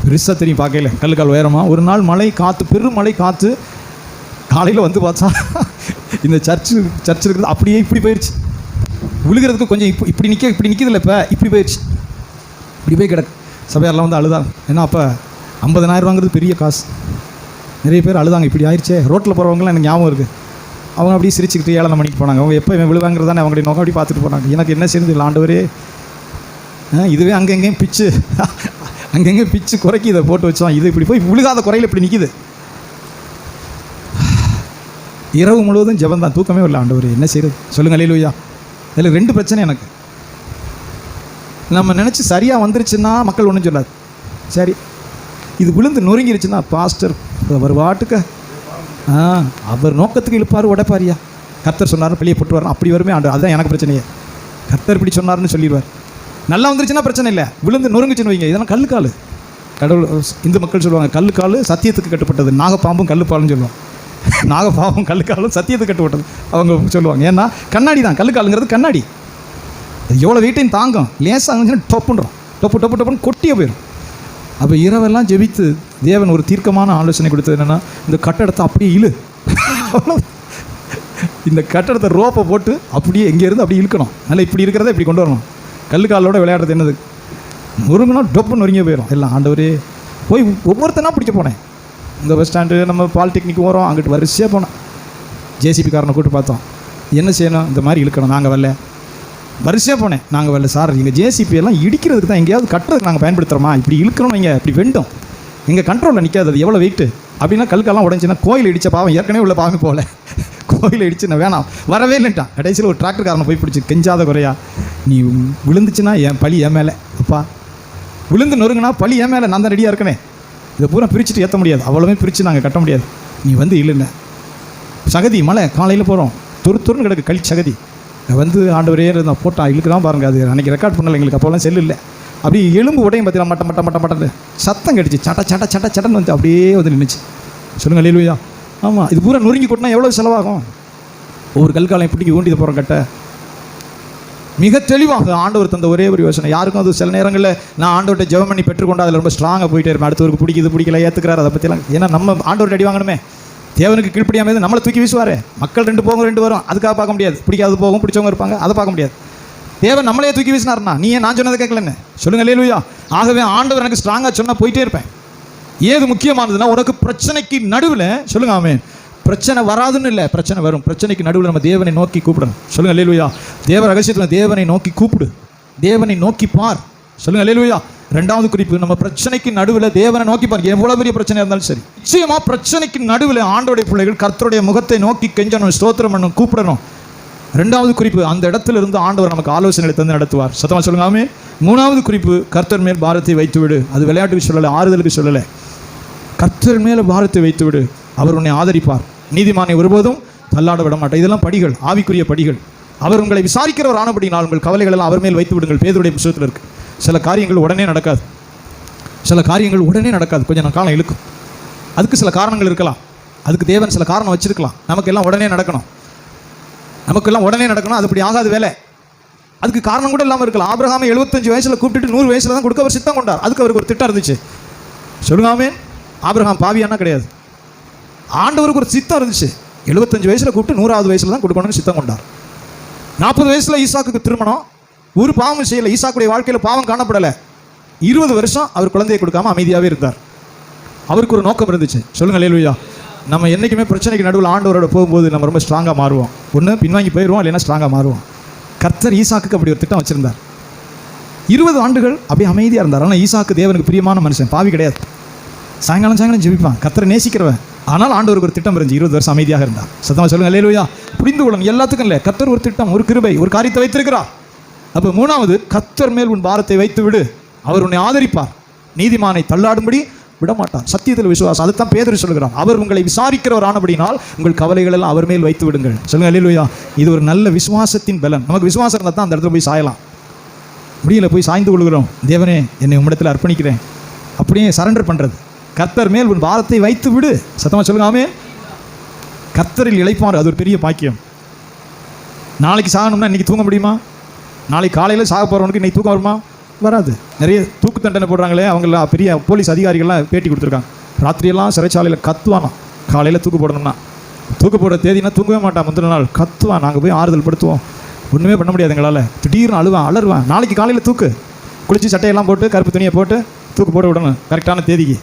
பெருசாக தெரியும் பார்க்கல. கல்லுக்கால் உயரமாக. ஒரு நாள் மழை காற்று, பெரும் மழை காற்று. காலையில் வந்து பார்த்தா இந்த சர்ச்சு இருக்கிறது அப்படியே இப்படி போயிடுச்சு. விழுகிறதுக்கு கொஞ்சம் இப்படி நிற்கிதில்ல. இப்போ இப்படி போயிடுச்சு. இப்படி போய் கிடக்கு. சபையாரெலாம் வந்து அழுதாங்க. ஏன்னா அப்போ 50,000 ரூபாங்கிறது பெரிய காசு. நிறைய பேர் அழுதாங்க. இப்படி ஆயிடுச்சே. ரோட்டில் போகிறவங்களாம் எனக்கு ஞாபகம் இருக்குது. அவங்க அப்படியே சிரிச்சுக்கிட்டு 7 மணிக்கு போனாங்க. அவங்க எப்போ விழுவாங்கிறதானே அவங்களுடைய நோக்கம் அப்படி பார்த்துட்டு போனாங்க. எனக்கு என்ன செய்யுது இல்லை ஆண்டவரே. இதுவே அங்கெங்கேயும் பிச்சு குறைக்கி இதை போட்டு வச்சோம். இது இப்படி போய் விழுகாத குறையில் இப்படி நிற்கிது. இரவு முழுவதும் ஜெபம் தான், தூக்கமே இல்லை. ஆண்டவரே என்ன செய்கிறது? சொல்லுங்கள் அல்லேலூயா. இதில் 2 பிரச்சனை எனக்கு. நம்ம நினச்சி சரியாக வந்துருச்சுன்னா மக்கள் ஒன்றும் சொல்லாது. சரி, இது விழுந்து நொறுங்கிருச்சுன்னா பாஸ்டர் அவர் வாட்டுக்க அவர் நோக்கத்துக்கு இழுப்பார், உடைப்பாரியா. கர்த்தர் சொன்னார் வெளியே போட்டு வரணும். அப்படி வருமே ஆண்டு. அதுதான் எனக்கு பிரச்சனையே. கர்த்தர் இப்படி சொன்னார்னு சொல்லிடுவார். நல்லா வந்துருச்சுன்னா பிரச்சனை இல்லை. விழுந்து நொறுங்குச்சுன்னு வைங்க, இதெல்லாம் கல்லுக்கால். கடவுள் இந்து மக்கள் சொல்லுவாங்க, கல்லுக்கால் சத்தியத்துக்கு கட்டுப்பட்டது. நாகப்பாம்பும் கல்லுப்பாலுன்னு சொல்லுவாங்க. நாகப்பாம்பும் கல்லுக்காலும் சத்தியத்துக்கு கட்டுப்பட்டது அவங்க சொல்லுவாங்க. ஏன்னா கண்ணாடி தான். கல்லுக்காலுங்கிறது கண்ணாடி. அது எவ்வளோ வெயிட்டையும் தாங்கும். லேசாக இருந்துச்சுன்னா டொப்புன்றோம், டொப்புன்னு கொட்டியே போயிடும். அப்போ இரவெல்லாம் ஜெபித்து தேவன் ஒரு தீர்க்கமான ஆலோசனை கொடுத்தது என்னென்னா, இந்த கட்டடத்தை அப்படியே இழு, இந்த கட்டடத்தை ரோப்பை போட்டு அப்படியே எங்கேருந்து அப்படி இழுக்கணும், நல்லா இப்படி இருக்கிறத இப்படி கொண்டு வரணும். கல்லுக்காலோட விளையாடுறது என்னது, நொறுங்குனா டொப்பு நொறுங்கியே போயிடும் எல்லாம். ஆண்டவரே போய் ஒவ்வொருத்தனா பிடிக்க போனேன். இந்த பஸ் ஸ்டாண்டு நம்ம பாலிடெக்னிக் போகிறோம், அங்கிட்டு வரிசையாக போனோம். ஜேசிபிக்காரனை கூப்பிட்டு பார்த்தோம், என்ன செய்யணும், இந்த மாதிரி இழுக்கணும், நாங்கள் வரல. வரிசையாக போனேன், நாங்கள் வரல சார், எங்கள் ஜேசிபி எல்லாம் இடிக்கிறதுக்கு தான், எங்கேயாவது கட்டுறதுக்கு நாங்கள் பயன்படுத்துகிறோமா, இப்படி இழுக்கிறோம், நீங்கள் இப்படி வெண்டும், எங்கள் கண்ட்ரோலில் நிற்காது, அது எவ்வளோ வெயிட்டு அப்படின்னா. கல்கெல்லாம் உடஞ்சின்னா கோயில் இடித்த பாவம், ஏற்கனவே உள்ள பாவமே போகல, கோயில் இடிச்சு நான் வேணாம் வரவே இல்லைட்டான். கடைசியில் ஒரு டிராக்டர்காரனை போய் பிடிச்சி கெஞ்சாத குறையா, நீ விழுந்துச்சுன்னா என் பழி என் மேலே, அப்பா விழுந்து நொறுங்கினா பழி என் மேலே, நான் தான் ரெடியாக இருக்கனே, இதை பூரா பிரிச்சுட்டு ஏற்ற முடியாது, அவ்வளோவே பிரித்து நாங்கள் கட்ட முடியாது, நீ வந்து இல்லைல்ல. சகதி மலை காலையில் போகிறோம், துருன்னு கிடக்கு களி சகதி, வந்து ஆண்டவரே நான் போட்டான் இழுக்குதான் பாருங்கள். அது அன்றைக்கி ரெக்கார்ட் பண்ணலை எங்களுக்கு, அப்போலாம் செல்லு இல்லை. அப்படி எலும்பு உடையும் பார்த்தீங்கன்னா மட்ட சத்தம் கடிச்சு, சட்டன்னு வந்து அப்படியே வந்து நின்றுச்சு. சொல்லுங்கள் அல்லேலூயா. ஆமாம், இது பூரா நொறுங்கி கொட்டினா எவ்வளோ செலவாகும். ஒவ்வொரு கல்காலையும் பிடிக்கி ஊண்டிட்டு போகிறோம் கட்ட. மிக தெளிவாக ஆண்டவர் தந்த ஒரே ஒரு யோசனை, யாருக்கும் அது சில நேரங்களில் நான் ஆண்டவர்கிட்ட ஜெபம் பண்ணி பெற்றுக்கொண்டு அதில் ரொம்ப ஸ்ட்ராங்காக போயிட்டே இருப்பேன். அடுத்தவருக்கு பிடிக்கல ஏற்றுக்கிறார், அதை பற்றிலாம். ஏன்னா நம்ம ஆண்டவர்கிட்ட அடி வாங்கணுமே, தேவனுக்கு கீழ்ப்படியாமல் நம்மளை தூக்கி வீசுவார். மக்கள் 2 போகும் 2 வரும், அதுக்காக பார்க்க முடியாது. பிடிக்காது போகும், பிடிச்சவங்க இருப்பாங்க, அதை பார்க்க முடியாது. தேவன் நம்மளே தூக்கி வீசினார்னா நீ ஏன் நான் சொன்னதை கேட்கலன்னு சொல்லுங்கள் அல்லேலூயா. ஆகவே ஆண்டவர் எனக்கு ஸ்ட்ராங்காக சொன்னால் போயிட்டே இருப்பேன். ஏது முக்கியமானதுன்னா, உனக்கு பிரச்சனைக்கு நடுவில் சொல்லுங்க ஆமென், பிரச்சனை வராதுன்னு இல்லை, பிரச்சனை வரும். பிரச்சனைக்கு நடுவில் நம்ம தேவனை நோக்கி கூப்பிடணும். சொல்லுங்கள் அல்லேலூயா. தேவ ரகசியத்தில் தேவனை நோக்கி கூப்பிடு, தேவனை நோக்கி பார். சொல்லுங்கள் அல்லேலூயா. 2வது குறிப்பு, நம்ம பிரச்சனைக்கு நடுவில் தேவனை நோக்கி பாருங்க. எவ்வளோ பெரிய பிரச்சனை இருந்தாலும் சரி, நிச்சயமாக பிரச்சனைக்கு நடுவில் ஆண்டோடைய பிள்ளைகள் கர்த்தருடைய முகத்தை நோக்கி கெஞ்சணும், ஸ்தோத்திரம் பண்ணணும், கூப்பிடணும். 2வது குறிப்பு, அந்த இடத்துல இருந்து ஆண்டவர் நமக்கு ஆலோசனைகளை தந்து நடத்துவார். சத்தமாக சொல்லுங்க ஆமென். 3வது குறிப்பு, கர்த்தர் மேல் பாரத்தை வைத்து விடு. அது விளையாட்டுக்கு சொல்லலை, ஆறுதலுக்கு சொல்லலை. கர்த்தர் மேல் பாரத்தை வைத்து விடு, அவர் உன்னை ஆதரிப்பார். நீதிமானை ஒருபோதும் தள்ளாட விட மாட்டார். இதெல்லாம் படிகள், ஆவிக்குரிய படிகள். அவர் உங்களை விசாரிக்கிறவர் ஆனபடினால் உங்கள் கவலைகள் எல்லாம் அவர் மேல் வைத்து விடுங்கள். பேதுருடைய புத்தகத்தில் இருக்குது. சில காரியங்கள் உடனே நடக்காது, கொஞ்சம் காலம் இழுக்கும். அதுக்கு சில காரணங்கள் இருக்கலாம், அதுக்கு தேவன் சில காரணம் வச்சிருக்கலாம். நமக்கெல்லாம் உடனே நடக்கணும், அது அப்படி ஆகாது வேலை. அதுக்கு காரணம் கூட இல்லாமல் இருக்கலாம். ஆபிரகாமை 75 வயசில் கூப்பிட்டு 100 வயசில் தான் கொடுக்க அவர் சித்தம் கொண்டார். அதுக்கு அவருக்கு ஒரு திட்டம் இருந்துச்சு. சொல்லுங்காமே, ஆபிரகாம் பாவியானா கிடையாது. ஆண்டவருக்கு ஒரு சித்தம் இருந்துச்சு. 75 வயசில் கூப்பிட்டு 100வது வயசில் தான் கொடுக்கணும்னு சித்தம் கொண்டார். 40 வயசில் ஈசாக்குக்கு திருமணம், ஒரு பாவம் செய்யலை. ஈசாக்குடைய வாழ்க்கையில் பாவம் காணப்படலை. 20 வருஷம் அவர் குழந்தையை கொடுக்காம அமைதியாகவே இருந்தார். அவருக்கு ஒரு நோக்கம் இருந்துச்சு. சொல்லுங்கள் அல்லேலூயா. நம்ம என்றைக்குமே பிரச்சனைக்கு நடுவில் ஆண்டவரோட போகும்போது நம்ம ரொம்ப ஸ்ட்ராங்காக மாறுவோம். ஒன்று பின்வாங்கி போயிடுவோம், இல்லைன்னா ஸ்ட்ராங்காக மாறுவோம். கர்த்தர் ஈசாக்குக்கு அப்படி ஒரு திட்டம் வச்சுருந்தார். 20 ஆண்டுகள் அப்படியே அமைதியாக இருந்தார். ஆனால் ஈசாக்கு தேவனுக்கு பிரியமான மனுஷன், பாவி கிடையாது. சாயங்காலம் ஜெபிப்பான், கர்த்தரை நேசிக்கிறவன். ஆனால் ஆண்டவருக்கு ஒரு திட்டம் இருந்துச்சு. 20 வருஷம் அமைதியாக இருந்தார். சத்தமாக சொல்லுங்கள் அல்லேலூயா. புரிந்து கொள்ளணும், எல்லாத்துக்கும் இல்லை. கர்த்தர் ஒரு திட்டம், ஒரு கிருபை, ஒரு காரியத்தை வைத்திருக்கிறார். அப்போ 3வது, கர்த்தர் மேல் உன் பாரத்தை வைத்து விடு, அவர் உன்னை ஆதரிப்பார். நீதிமானை தள்ளாடும்படி விடமாட்டார். சத்தியத்தில் விசுவாசம், அதுதான் பேதுரு சொல்கிறார். அவர் உங்களை விசாரிக்கிறவர் ஆனபடினால் உங்கள் கவலைகள் எல்லாம் அவர் மேல் வைத்து விடுங்கள். சொல்லுங்கள் அல்லேலூயா. இது ஒரு நல்ல விசுவாசத்தின் பலன். நமக்கு விசுவாசம் இருந்தால் தான் அந்த இடத்துல போய் சாயலாம். முடியல, போய் சாய்ந்து கொள்கிறோம். தேவனே, என்னை உம்மிடத்தில் அர்ப்பணிக்கிறேன், அப்படியே சரண்டர் பண்ணுறது. கர்த்தர் மேல் உன் பாரத்தை வைத்து விடு. சத்தமாக சொல்லுங்க ஆமென். கர்த்தரில் இளைப்பாறு, அது ஒரு பெரிய பாக்கியம். நாளைக்கு சாகணும்னா இன்றைக்கி தூங்க முடியுமா? நாளைக்கு காலையில் சாக போகிறவனுக்கு இன்றைக்கி தூக்கம் வருமா? வராது. நிறைய தூக்கு தண்டனை போடுறாங்களே, அவங்களாம் பெரிய போலீஸ் அதிகாரிகள்லாம் பேட்டி கொடுத்துருக்காங்க. ராத்திரியெல்லாம் சிறைச்சாலையில் கத்துவானா, காலையில் தூக்கு போடணும்னா. தூக்கு போடுற தேதினா தூங்கவே மாட்டான். முந்தின நாள் கத்துவான், நாங்கள் போய் ஆறுதல் படுத்துவோம். ஒன்றுமே பண்ண முடியாது எங்களால். திடீர்னு அலறுவான். நாளைக்கு காலையில் தூக்கு, குளித்து சட்டையெல்லாம் போட்டு கருப்பு துணியை போட்டு தூக்கு போட விடணும் கரெக்டான தேதிக்கு.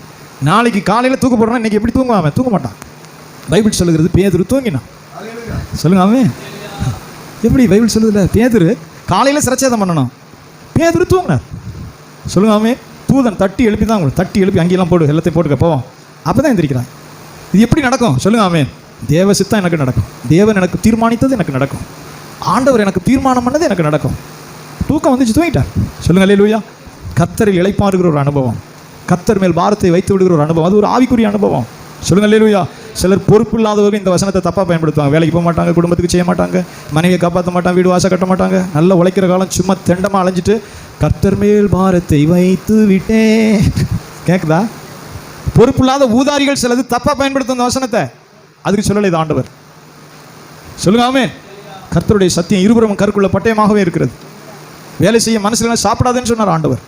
நாளைக்கு காலையில் தூக்கு போடணும். இன்றைக்கி எப்படி தூங்குவான்? அவன் தூங்க மாட்டான். பைபிள் சொல்லுகிறது பேதுரு தூங்கினான். சொல்லுங்க அவன் எப்படி பைபிள் சொல்லுதில்ல, பேதுரு காலையில் சிரச்சேதம் பண்ணணும், பேதுரு தூங்கினார். சொல்லுங்க அவன் தூதன் தட்டி எழுப்பி தான், தட்டி எழுப்பி அங்கேயெல்லாம் போடு, எல்லாத்தையும் போட்டுக்க போவோம், அப்போ தான் எந்திரிக்கிறான். இது எப்படி நடக்கும்? சொல்லுங்க அவன். தேவ சித்தம் எனக்கு நடக்கும், தேவன் எனக்கு தீர்மானித்தது எனக்கு நடக்கும், ஆண்டவர் எனக்கு தீர்மானம் பண்ணது எனக்கு நடக்கும். தூக்கம் வந்துச்சு, தூங்கிட்டார். சொல்லுங்க அல்லேலூயா. கர்த்தரில் இளைப்பாறுகிற ஒரு அனுபவம், கர்த்தர் மேல் பாரத்தை வைத்து விடுகிற ஒரு அனுபவம், அது ஒரு ஆவிக்குரிய அனுபவம். சொல்லுங்க அல்லேலூயா. சிலர் பொறுப்பு இல்லாதவர்கள் இந்த வசனத்தை தப்பாக பயன்படுத்துவாங்க. வேலைக்கு போக மாட்டாங்க, குடும்பத்துக்கு செய்ய மாட்டாங்க, மனைவியை காப்பாற்ற மாட்டாங்க, வீடு வாசல் கட்ட மாட்டாங்க. நல்லா உழைக்கிற காலம் சும்மா தெண்டமாக அலைஞ்சிட்டு கர்த்தர் மேல் பாரத்தை வைத்து விட்டேன். கேட்குதா? பொறுப்பு இல்லாத ஊதாரிகள் சிலது தப்பாக பயன்படுத்தும் இந்த வசனத்தை. அதுக்கு சொல்லலை இது ஆண்டவர். சொல்லுங்க ஆமென். கர்த்தருடைய சத்தியம் இருபுறமும் கருக்குள்ள பட்டயமாகவே இருக்கிறது. வேலை செய்ய மனசில் சாப்பிடாதுன்னு சொன்னார் ஆண்டவர்.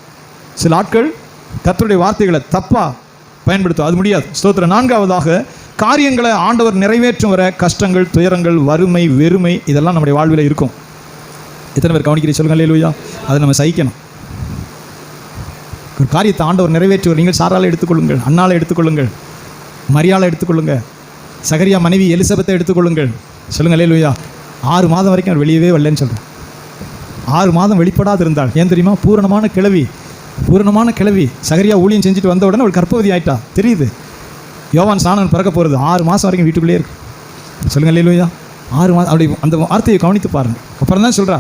சில ஆட்கள் கர்த்தருடைய வார்த்தைகளை தப்பாக பயன்படுத்தும், அது முடியாது. ஸ்தோத்திரம். நான்காவதாக, காரியங்களை ஆண்டவர் நிறைவேற்றும் வர கஷ்டங்கள், துயரங்கள், வறுமை, வெறுமை இதெல்லாம் நம்முடைய வாழ்வில் இருக்கும். எத்தனை பேர் கவனிக்கிறீங்க சொல்லுங்கள்? அல்லேலூயா. அதை நம்ம சகிக்கணும். ஒரு காரியத்தை ஆண்டவர் நிறைவேற்றுவர். நீங்கள் சாராளை எடுத்துக்கொள்ளுங்கள், அன்னாளை எடுத்துக்கொள்ளுங்கள், மரியாளை எடுத்துக்கொள்ளுங்கள், சகரியா மனைவி எலிசபெத்தை எடுத்துக்கொள்ளுங்கள். சொல்லுங்கள் அல்லேலூயா. 6 மாதம் வரைக்கும் அவர் வெளியவே வரலன்னு சொல்கிறேன். 6 மாதம் வெளிப்படாது இருந்தாள். ஏன் தெரியுமா? பூரணமான கிழவி. சகரியா ஊழியம் செஞ்சுட்டு வந்த உடனே அவள் கர்ப்பவதி ஆயிட்டா. தெரியுது. யோவான் ஸ்நானன் பிறக்க போகிறது 6 மாதம் வரைக்கும் வீட்டுக்குள்ளே இருக்கு. சொல்லுங்கள் அல்லேலூயா. 6 மாதம். அப்படி அந்த வார்த்தையை கவனித்து பாருங்கள். அப்புறம் தான் சொல்கிறா,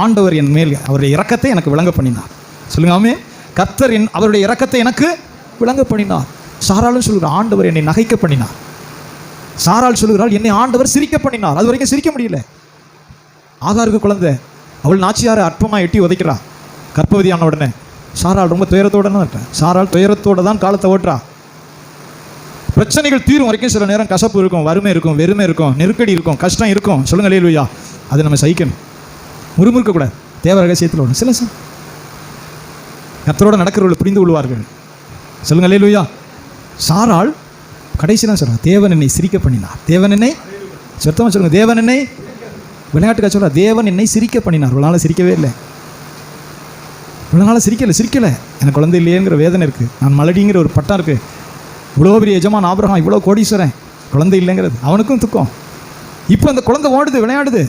ஆண்டவர் என் மேல் அவருடைய இரக்கத்தை எனக்கு விளங்க பண்ணினார். சொல்லுங்க ஆமென். கர்த்தர் அவருடைய இரக்கத்தை எனக்கு விளங்க பண்ணினார். சாராளும் சொல்கிறார், ஆண்டவர் என்னை நகைக்க பண்ணினார். சாராள் சொல்கிறாள், என்னை ஆண்டவர் சிரிக்க பண்ணினார். அது வரைக்கும் சிரிக்க முடியல. ஆகாருக்கு குழந்தை, அவள் நாச்சியாரை அற்பமாக எட்டி உதைக்கிறா. கர்ப்பவதியான உடனே சாராள் ரொம்ப துயரத்தோடு தான் இருக்கா. சாராள் துயரத்தோடு தான் காலத்தை ஓட்டுறா. பிரச்சனைகள் தீரும் வரைக்கும் சில நேரம் கசப்பு இருக்கும், வறுமை இருக்கும், வெறுமை இருக்கும், நெருக்கடி இருக்கும், கஷ்டம் இருக்கும். சொல்லுங்கள் அல்லேலூயா. அதை நம்ம சகிக்கணும். முறுமுறுக்கக்கூடாது. தேவ ரகசியத்தில் ஒன்று சில கர்த்தரோடு நடக்கிறவர்கள் புரிந்து கொள்வார்கள். சொல்லுங்கள் அல்லேலூயா. சாராள் கடைசி தான் சொல்கிறார், தேவன் என்னை சிரிக்க பண்ணினார். தேவன் என்னை சொத்தமாக சொல்லுங்கள். தேவன் என்னை விளையாட்டுக்காக சொல்கிறார், தேவன் என்னை சிரிக்க பண்ணினார். இவ்வளோ நாள் சிரிக்கவே இல்லை. இவ்வளோ நாள் சிரிக்கலை. எனக்கு குழந்தை இல்லையேங்கிற வேதனை இருக்குது. நான் மலடிங்கிற ஒரு பட்டம் இருக்குது. இவ்வளோ பெரிய எஜமான் ஆபிரகாம், இவ்வளோ கோடீஸ்வரன், குழந்தை இல்லைங்கிறது அவனுக்கும் துக்கம். இப்போ அந்த குழந்தை ஓடுது, விளையாடுது.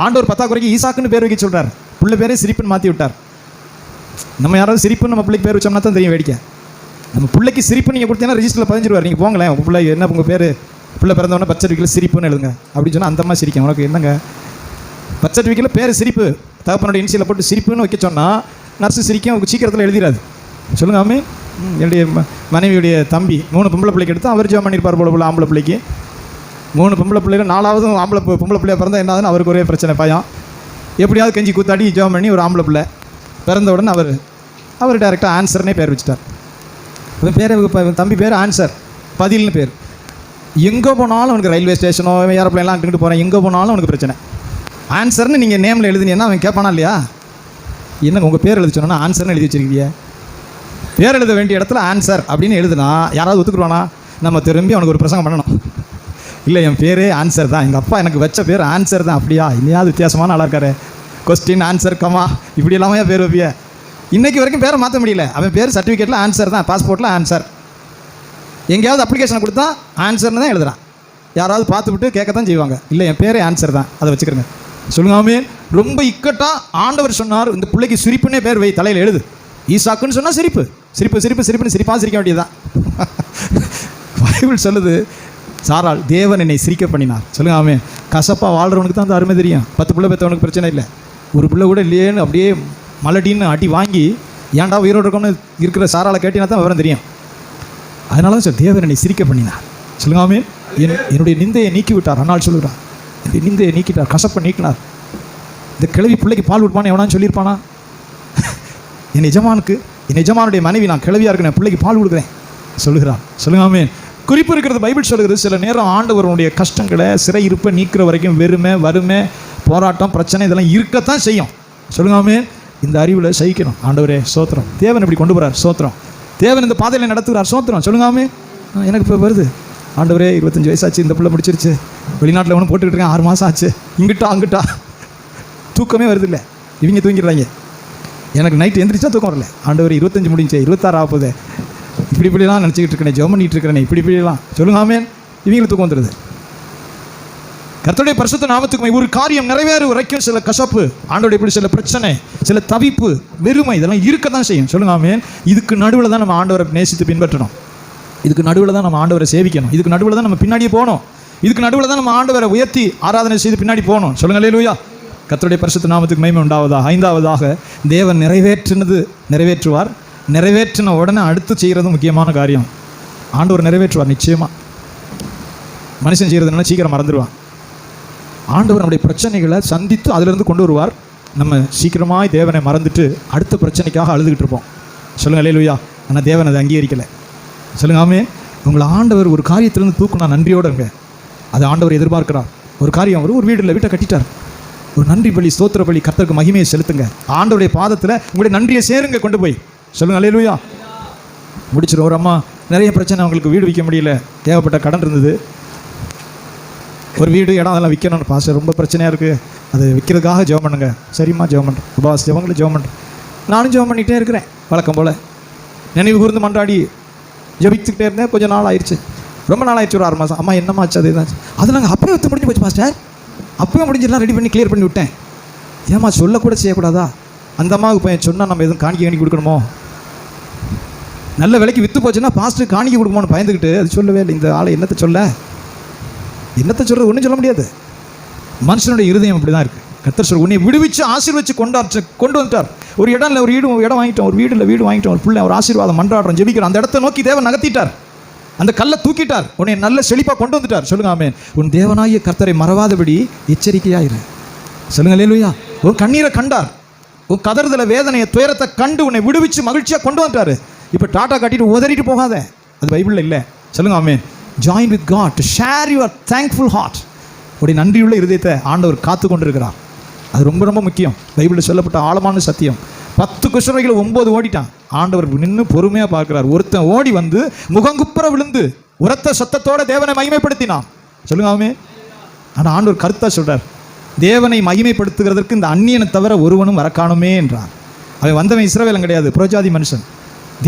ஆண்டவர் 10 குறைக்கு ஈசாக்குன்னு பேர் வைக்க சொல்கிறார். பிள்ளை பேரே சிரிப்புன்னு மாற்றி விட்டார். நம்ம யாராவது சிரிப்புன்னு நம்ம பிள்ளைக்கு பேர் வச்சோம்னா தான் தெரியும் வேடிக்கை. நம்ம பிள்ளைக்கு சிரிப்பு நீங்கள் கொடுத்தீங்கன்னா ரெஜிஸ்டரில் பதிஞ்சிருவார். நீங்கள் போங்களேன், உங்கள் பிள்ளை என்ன, உங்கள் பேர் பிள்ளை பிறந்தவொடனே பர்த் சர்டிஃபிகேட்டில் சிரிப்புன்னு எழுதுங்க அப்படின்னு சொன்னால் அந்த அம்மா சிரிக்கும். உனக்கு என்னங்க பர்த் சர்டிஃபிகேட்டில் பேர் சிரிப்பு, தகப்பனோட இனிஷியலை போட்டு சிரிப்புன்னு வைக்க சொன்னால் நர்ஸு சிரிக்கும், சீக்கிரத்தில் எழுதிடாது. சொல்லுங்கள் ஆமே. என்னுடைய மனைவியுடைய தம்பி 3 பொம்பளை பிள்ளைக்கு எடுத்து அவர் ஜெபம் பண்ணியிருப்பார் போல ஆம்பளை பிள்ளைக்கு. 3 பொம்பளை பிள்ளைகள், 4ஆவதும் பொம்பளை பிள்ளையாக பிறந்தால் என்ன ஆகுதுன்னு அவருக்கு ஒரே பிரச்சனை, பயம். எப்படியாவது கெஞ்சி கூத்தாடி ஜெபம் பண்ணி ஒரு ஆம்பளை பிள்ளை பிறந்த உடனே அவர் டைரெக்டாக ஆன்சர்னே பேர் வச்சுட்டார். தம்பி பேர் ஆன்சர், பதில்னு பேர். எங்கே போனாலும் அவனுக்கு ரயில்வே ஸ்டேஷனோ ஏரோப்ளைன்லாம் அங்கிட்டு போகிறேன், எங்கே போனாலும் அவனுக்கு பிரச்சனை. ஆன்சர்னு நீங்கள் நேமில் எழுதுனீங்கன்னா அவன் கேட்பானா இல்லையா? என்னங்க உங்கள் பேர் எழுதி சொன்னா ஆன்சர்னு எழுதி வச்சிருக்கீங்க. பேர் எழுத வேண்டிய இடத்துல ஆன்சர் அப்படின்னு எழுதுனா யாராவது ஒத்துக்குருவானா? நம்ம திரும்பி அவனுக்கு ஒரு பிரசங்கம் பண்ணணும். இல்லை, என் பேரே ஆன்சர் தான், எங்கள் அப்பா எனக்கு வச்ச பேர் ஆன்சர் தான். அப்படியா? இல்லையாவது வித்தியாசமான ஆளாக இருக்காரு. கொஸ்டின் ஆன்சர் கமா இப்படி எல்லாமே பேர் வைப்பிய. இன்றைக்கி வரைக்கும் பேரை மாற்ற முடியல. அவன் பேர் சர்டிஃபிகேட்டில் ஆன்சர் தான், பாஸ்போர்ட்டில் ஆன்சர். எங்கேயாவது அப்ளிகேஷனை கொடுத்தா ஆன்சர்னு தான் எழுதுறான். யாராவது பார்த்துவிட்டு கேட்கத்தான் செய்வாங்க. இல்லை, என் பேரே ஆன்சர் தான், அதை வச்சுக்கிறேங்க. சொல்லுங்காமே. ரொம்ப இக்கட்டாக ஆண்டவர் சொன்னார், இந்த பிள்ளைக்கு சிரிப்புன்னே பேர் வை, தலையில் எழுது. ஈசாக்குன்னு சொன்னால் சிரிப்புன்னு சிரிப்பாக சிரிக்க வேண்டியதுதான். பைபிள் சொல்லுது, சாராள் தேவன் என்னை சிரிக்க பண்ணினார். சொல்லுங்க ஆமே. கசப்பாக வாழ்கிறவனுக்கு தான் அந்த அருமை தெரியும். 10 பிள்ளை பெற்றவனுக்கு பிரச்சனை இல்லை. ஒரு பிள்ளை கூட இல்லையேன்னு அப்படியே மலடின்னு அடி வாங்கி ஏன்டா உயிரோடு இருக்கோம்னு இருக்கிற சாராளை கேட்டினா தான் விவரம் தெரியும். அதனால தான் சார் தேவன் என்னை சிரிக்க பண்ணினார். சொல்லுங்க ஆமே. என்னுடைய நிந்தையை நீக்கி விட்டார். அண்ணாள் சொல்லுறான், என்னுடைய நிந்தையை நீக்கிட்டார், கசப்பை நீக்கினார். இந்த கிழவி பிள்ளைக்கு பால் விடுப்பானு எவனான்னு சொல்லியிருப்பானா? என் எஜமானுடைய மனைவி, நான் கிழவியாக இருக்கேன், பிள்ளைக்கு பால் கொடுக்குறேன் சொல்லுகிறான். சொல்லுங்க ஆமே. குறிப்பு இருக்கிறது பைபிள் சொல்கிறது, சில நேரம் ஆண்டவருடைய கஷ்டங்களை, சிறை இருப்பை நீக்கிற வரைக்கும் வெறுமை, வறுமை, போராட்டம், பிரச்சனை இதெல்லாம் இருக்கத்தான் செய்யும். சொல்லுங்காமே. இந்த அறிவில் சகிக்கணும். ஆண்டவரே சோத்திரம், தேவன் இப்படி கொண்டு போகிறார், சோத்திரம். தேவன் இந்த பாதையில் நடத்துகிறார், சோத்திரம். சொல்லுங்காமே. எனக்கு இப்போ வருது, ஆண்டவரே 25 வயசாச்சு, இந்த பிள்ளை முடிச்சிருச்சு, வெளிநாட்டில் ஒன்று போட்டுக்கிட்டு இருக்கேன், 6 மாதம் ஆச்சு, இங்கிட்டா தூக்கமே வருது இல்லை. இவங்க தூங்கிடுறாங்க, எனக்கு நைட்டு எந்திரிச்சா தூக்கம் வரல. ஆண்டவர் 25 முடிஞ்சு 26 ஆக போகுது, இப்படிலாம் நினச்சிக்கிட்டு இருக்கேன், ஜெபம் பண்ணிகிட்டு இருக்கிறேன், இப்படிலாம் சொல்லுங்காமே. இவங்களுக்கு தூக்கம் வந்துடுது. கர்த்தருடைய பரிசுத்த நாமத்துக்கு ஒரு காரியம் நிறைவேற வரைக்கும் சில கசப்பு, ஆண்டோடைய இப்படி சில பிரச்சனை, சில தவிப்பு, வெறுமை இதெல்லாம் இருக்க தான் செய்யும். சொல்லுங்க ஆமென். இதுக்கு நடுவில் தான் நம்ம ஆண்டவரை நேசித்து பின்பற்றணும். இதுக்கு நடுவில் தான் நம்ம ஆண்டவரை சேவிக்கணும். இதுக்கு நடுவில் தான் நம்ம பின்னாடியே போகணும். இதுக்கு நடுவில் தான் நம்ம ஆண்டவரை உயர்த்தி ஆராதனை செய்து பின்னாடி போகணும். சொல்லுங்க அல்லேலூயா. கர்த்தருடைய பரிசுத்த நாமத்துக்கு மகிமை உண்டாவதாக. 5ஆவதாக, தேவன் நிறைவேற்றுவார். நிறைவேற்றின உடனே அடுத்து செய்கிறது முக்கியமான காரியம். ஆண்டவர் நிறைவேற்றுவார் நிச்சயமாக. மனுஷன் செய்கிறதுனால சீக்கிரம் மறந்துடுவான். ஆண்டவர் நம்முடைய பிரச்சனைகளை சந்தித்து அதிலிருந்து கொண்டு வருவார். நம்ம சீக்கிரமாக தேவனை மறந்துட்டு அடுத்த பிரச்சனைக்காக அழுதுகிட்டு இருப்போம். சொல்லுங்கள் அல்லேலூயா. ஆனால் தேவன் அதை அங்கீகரிக்கலை. சொல்லுங்க ஆமென். உங்களை ஆண்டவர் ஒரு காரியத்திலேருந்து தூக்குனா நன்றியோடு இருங்க. அதை ஆண்டவர் எதிர்பார்க்கிறார். ஒரு காரியம், ஒரு வீட்டில் வீட்டை கட்டிட்டார், ஒரு நன்றி பலி, ஸ்தோத்திர பலி, கர்த்தருக்கு மகிமையை செலுத்துங்க. ஆண்டவருடைய பாதத்தில் உங்களுடைய நன்றியை சேருங்க, கொண்டு போய் சொல்லுங்க. அல்லேலூயா. முடிச்சிடும். ஒரு அம்மா நிறைய பிரச்சனை, அவங்களுக்கு வீடு விற்க முடியல, தேவைப்பட்ட கடன் இருந்தது. ஒரு வீடு இடம் அதெல்லாம் விற்கணும்னு பாஸ்டர், ரொம்ப பிரச்சனையாக இருக்குது, அது விற்கிறதுக்காக ஜெபம் பண்ணுங்க. சரிம்மா ஜெபம் பண்ணுறேன், உபவாச ஜெபங்களை ஜெபம் பண்ணுறேன். நானும் ஜெபம் பண்ணிகிட்டே இருக்கிறேன் வழக்கம் போல். நினைவு கூர்ந்து மன்றாடி ஜெபிச்சுக்கிட்டே இருந்தேன். கொஞ்சம் நாள் ஆயிடுச்சு, ரொம்ப நாள் ஆயிடுச்சு, ஒரு 6 மாதம். அம்மா என்னம்மா ஆச்சு? அது எதாச்சு? அது நாங்கள் அப்பவே விற்று முடிஞ்சு போச்சு பாஸ்டர், அப்பவே முடிஞ்செல்லாம் ரெடி பண்ணி கிளியர் பண்ணி விட்டேன். ஏம்மா சொல்லக்கூட செய்யக்கூடாதா? அந்த அம்மாவுக்கு போய் சொன்னால் நம்ம எதுவும் காணிக்கை கொடுக்கணுமோ? நல்ல விலைக்கு விற்று போச்சுன்னா பாஸ்டர் காணிக்கை கொடுக்குமோன்னு பயந்துக்கிட்டு அது சொல்லவே இல்லை. இந்த ஆளை என்னத்தை சொல்கிறது? ஒன்றும் சொல்ல முடியாது. மனுஷனுடைய இருதயம் அப்படி தான் இருக்குது. கர்த்தர் சொல்ற, உன்னை விடுவிச்சு ஆசீர்வச்சு கொண்டு வந்துட்டார். ஒரு இடம் இல்லை, ஒரு இடம் வாங்கிட்டோம், ஒரு வீடு இல்லை, வீடு வாங்கிட்டோம், ஒரு பிள்ளை, ஒரு ஆசீர்வாதம் மன்றாடுறோம், ஜெபிக்கிறோம். அந்த இடத்தை நோக்கி தேவன் நகர்த்திட்டார், அந்த கல்லை தூக்கிட்டார், உன்னை நல்ல செழிப்பாக கொண்டு வந்துட்டார். சொல்லுங்க ஆமென். உன் தேவனாகிய கர்த்தரை மறவாதபடி எச்சரிக்கையாயிரு. சொல்லுங்க அல்லேலூயா. உன் கண்ணீரை கண்டார், உன் கதறுதல வேதனையை துயரத்தை கண்டு உன்னை விடுவிச்சு மகிழ்ச்சியாக கொண்டு வந்துட்டார். இப்போ டாட்டா காட்டிட்டு உதறிட்டு போகாத, அது பைபிளில் இல்லை. சொல்லுங்க ஆமென். Join with God to share your thankful heart. உடைய நன்றியுள்ள இருதயத்தை ஆண்டவர் காத்து கொண்டிருக்கிறார். அது ரொம்ப ரொம்ப முக்கியம். பைபிளில் சொல்லப்பட்ட ஆழமான சத்தியம். 10 குஷ்டரோகிகளை 9 ஓடிட்டான். ஆண்டவர் நின்று பொறுமையாக பார்க்கிறார். ஒருத்தன் ஓடி வந்து முகங்குப்புற விழுந்து உரத்த சத்தத்தோட தேவனை மகிமைப்படுத்தினான். சொல்லுங்க ஆமென். ஆனால் ஆண்டவர் கருத்தாக சொல்கிறார், தேவனை மகிமைப்படுத்துகிறதற்கு இந்த அந்நியனை தவிர ஒருவனும் வரக்காணுமே என்றார். அவன் வந்தவன் இஸ்ரவேலன் கிடையாது, புறஜாதி மனுஷன்.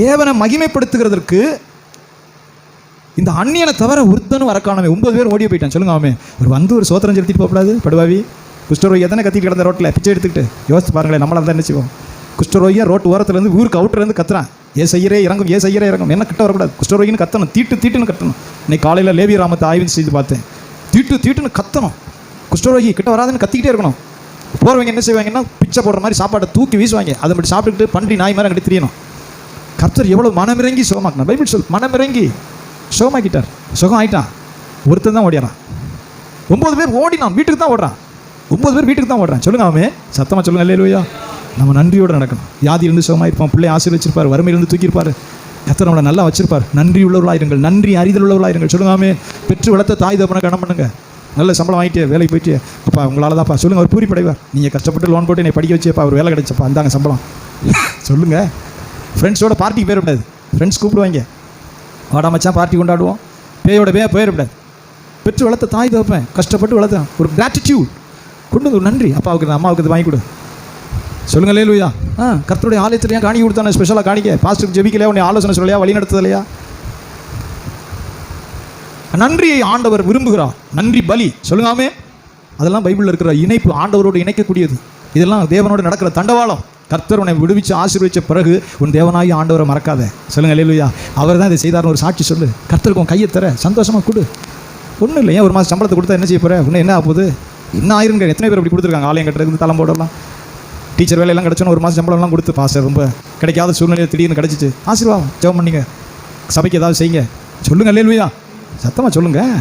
தேவனை மகிமைப்படுத்துகிறதற்கு இந்த அந்நியனை தவிர ஒருத்தனும் வரக்காணுமே. 9 பேர் ஓடிய போயிட்டான். சொல்லுங்க ஆமென். ஒரு வந்து ஒரு சோத்திரம் செலுத்திட்டு போகக்கூடாது? படுவாவி குஷ்டரோகி எத்தனை கத்திட்டு கிடந்த ரோட்டில் பிச்சை எடுத்துக்கிட்டு யோசித்து பாருங்களேன். நம்மளால் தான் நினச்சிப்போம். குஷ்டரோகியா ரோட்டு ஓரத்துலேருந்து ஊருக்கு அவுட்டர்லேருந்து கத்துறான், ஏ செய்யறே இறங்கும், ஏ செய்யறே இறங்கும். என்ன கிட்ட வரக்கூடாது, குஷ்டரோகின்னு கத்தணும், தீட்டுன்னு கத்தணும். இன்னைக்கு காலையில் லேவி ராமத்தை ஆய்வு செய்து பார்த்தேன். தீட்டுன்னு கத்தணும். குஷ்டரோகி கிட்ட வராதுன்னு கத்திக்கிட்டே இருக்கணும். போகிறவங்க என்ன செய்வாங்கன்னா பிச்சை போடுற மாதிரி சாப்பாட்டை தூக்கி வீசுவாங்க. அதை மட்டும் சாப்பிட்டுக்கிட்டு பன்றி நாய் மாதிரி அங்கிட்டு தெரியணும். கர்த்தர் எவ்வளோ மனமிறங்கி சுகமாக்கினார். பைபிள் சொல், மனமிறங்கி சுகமாக்கிட்டார். சுகம் ஆகிட்டான். ஒருத்தன் தான் ஓடிறான். 9 பேர் ஓடினான், வீட்டுக்கு தான் ஓடுறான். 9 பேர் வீட்டுக்கு தான் ஓடுறான். சொல்லுங்க ஆமென். சத்தமாக சொல்லுங்க அல்லேலூயா. நம்ம நன்றியோடு நடக்கணும். வியாதியிலிருந்து சுகமாயிருப்பான், பிள்ளை ஆசீர்வச்சிருப்பார், வறுமையிலிருந்து தூக்கியிருப்பார், கர்த்தர் நம்மளை நல்லா வச்சிருப்பார். நன்றி உள்ளவர்களாயிருங்கள், நன்றி அறிதல் உள்ளவர்களாயிருங்கள். சொல்லுங்க ஆமென். பெற்று வளர்த்த தாய் தகப்பனை கடன் பண்ணுங்க. நல்ல சம்பளம் வாங்கிட்டு வேலைக்கு போயிட்டு, அப்பா உங்களால் தான்ப்பா சொல்லுங்கள், அவர் பூரிப்படைவார். நீங்கள் கஷ்டப்பட்டு லோன் போட்டு என்னை படிக்க வச்சுப்பா, அவர் வேலை கிடைச்சப்பா, அந்தாங்க சம்பளம் சொல்லுங்கள். ஃப்ரெண்ட்ஸோட பார்ட்டிக்கு போயிடக்கூடாது. ஃப்ரெண்ட்ஸ் கூப்பிடுவாங்க, வாடா மச்சான் பார்ட்டி கொண்டாடுவோம். பேயோட போயிடக்கூடாது. பெற்று வளர்த்த தாய் தகப்பேன், கஷ்டப்பட்டு வளர்த்தேன், ஒரு கிராட்டிடியூட் கொண்டு வந்து நன்றி. அப்பாவுக்கு அம்மாவுக்கு இது வாங்கி கொடு. சொல்லுங்க அல்லேலூயா. கர்த்தருடைய ஆலயத்தில் ஏன் காணிக்க கொடுத்தானே ஸ்பெஷலாக காணிக்க? பாஸ்டருக்கு ஜெபிக்கலையா, உன்னை ஆலோசனை சொல்லலையா, வழி நடத்துதலையா? நன்றியை ஆண்டவர் விரும்புகிறார். நன்றி பலி. சொல்லுங்காமே. அதெல்லாம் பைபிளில் இருக்கிற இணைப்பு, ஆண்டவரோடு இணைக்கக்கூடியது. இதெல்லாம் தேவனோடு நடக்கிற தண்டவாளம். கர்த்தர் உன்னை விடுவிச்சு ஆசீர்வதிச்ச பிறகு உன் தேவனாகி ஆண்டவரை மறக்காத. சொல்லுங்க அல்லேலூயா. அவர் தான் இதை செய்தார்னு ஒரு சாட்சி சொல்லு. கர்த்தருக்கு உன் கையை தர சந்தோஷமாக கொடு. ஒன்றும் இல்லை, ஏன் ஒரு மாதம் சம்பளத்தை கொடுத்தா என்ன செய்ய போகிற? இன்னும் என்ன ஆகுது? இன்னும் ஆயிருங்க. எத்தனை பேர் அப்படி கொடுத்துருக்காங்க? ஆலயம் கட்டுறதுக்கு தளம் போடலாம், டீச்சர் வேலையெல்லாம் கிடச்சோன்னு ஒரு மாதம் சம்பளம்லாம் கொடுத்து பாஸ்டர் ரொம்ப கிடைக்காத சூழ்நிலையை திடீர்னு கிடச்சிச்சு, ஆசீர்வாதம் ஜெபம் பண்ணிங்க, சபைக்கு ஏதாவது செய்யுங்க. சொல்லுங்க அல்லேலூயா. சத்தமாக சொல்லுங்கள்.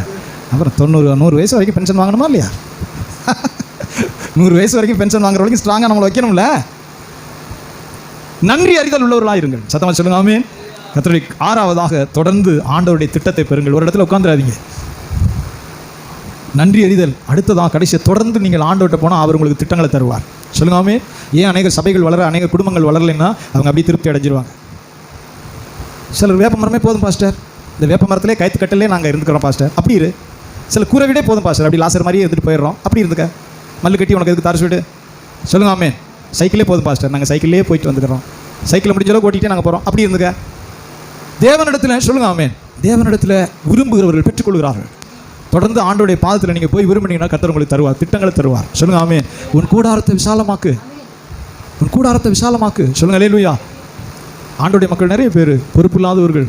அப்புறம் 90-100 வயசு வரைக்கும் பென்ஷன் வாங்கணுமா இல்லையா? 100 வயசு வரைக்கும் பென்ஷன் வாங்குற வரைக்கும் ஸ்ட்ராங்காக நம்மளை வைக்கணும்ல. நன்றி அறிதல் உள்ளவர்களாக இருங்கள். சத்தமாக சொல்லுங்க ஆமென். கர்த்தருடைய 6வதாக தொடர்ந்து ஆண்டவருடைய திட்டத்தை பெறுங்கள். ஒரு இடத்துல உட்காந்துடாதீங்க. நன்றி அறிதல். அடுத்ததாக கடைசியை தொடர்ந்து நீங்கள் ஆண்டவர்கிட்ட போனால் அவர் உங்களுக்கு திட்டங்களை தருவார். சொல்லுங்க ஆமென். ஏன் அநேக சபைகள் வளர, அநேக குடும்பங்கள் வளரலைன்னா அவங்க அப்படியே திருப்தி அடைஞ்சிருவாங்க. சிலர் வேப்ப மரமே போதும் பாஸ்டர், இந்த வேப்ப மரத்திலே கயிற்று கட்டலே நாங்கள் இருந்துக்கிறோம் பாஸ்டர், அப்படி இரு. சில கூரை வீடே போதும் பாஸ்டர், அப்படி லாசர் மாதிரியே எடுத்துகிட்டு போயிடுறோம், அப்படி இருந்துக்க. மல்லு கட்டி உனக்கு எதுக்கு தார் வீடு? சொல்லுங்க ஆமென். சைக்கிளே போதும் பாஸ்டர், நாங்கள் சைக்கிள்லேயே போயிட்டு வந்துக்கிறோம், சைக்கிளை முடிஞ்சளவு ஓட்டிகிட்டே நாங்கள் போகிறோம், அப்படி இருந்துக்க. தேவனிடத்தில் சொல்லுங்க ஆமென். தேவனிடத்தில் விரும்புகிறவர்கள் பெற்றுக்கொள்கிறார்கள். தொடர்ந்து ஆண்டோடைய பாதத்தில் நீங்கள் போய் விரும்பினீங்கன்னா கர்த்தர் உங்களுக்கு தருவார், திட்டங்களை தருவார். சொல்லுங்க ஆமென். உன் கூடாரத்தை விசாலமாக்கு, உன் கூடாரத்தை விசாலமாக்கு. சொல்லுங்க அல்லேலூயா. ஆண்டோடைய மக்கள் நிறைய பேர் பொறுப்பு இல்லாதவர்கள்.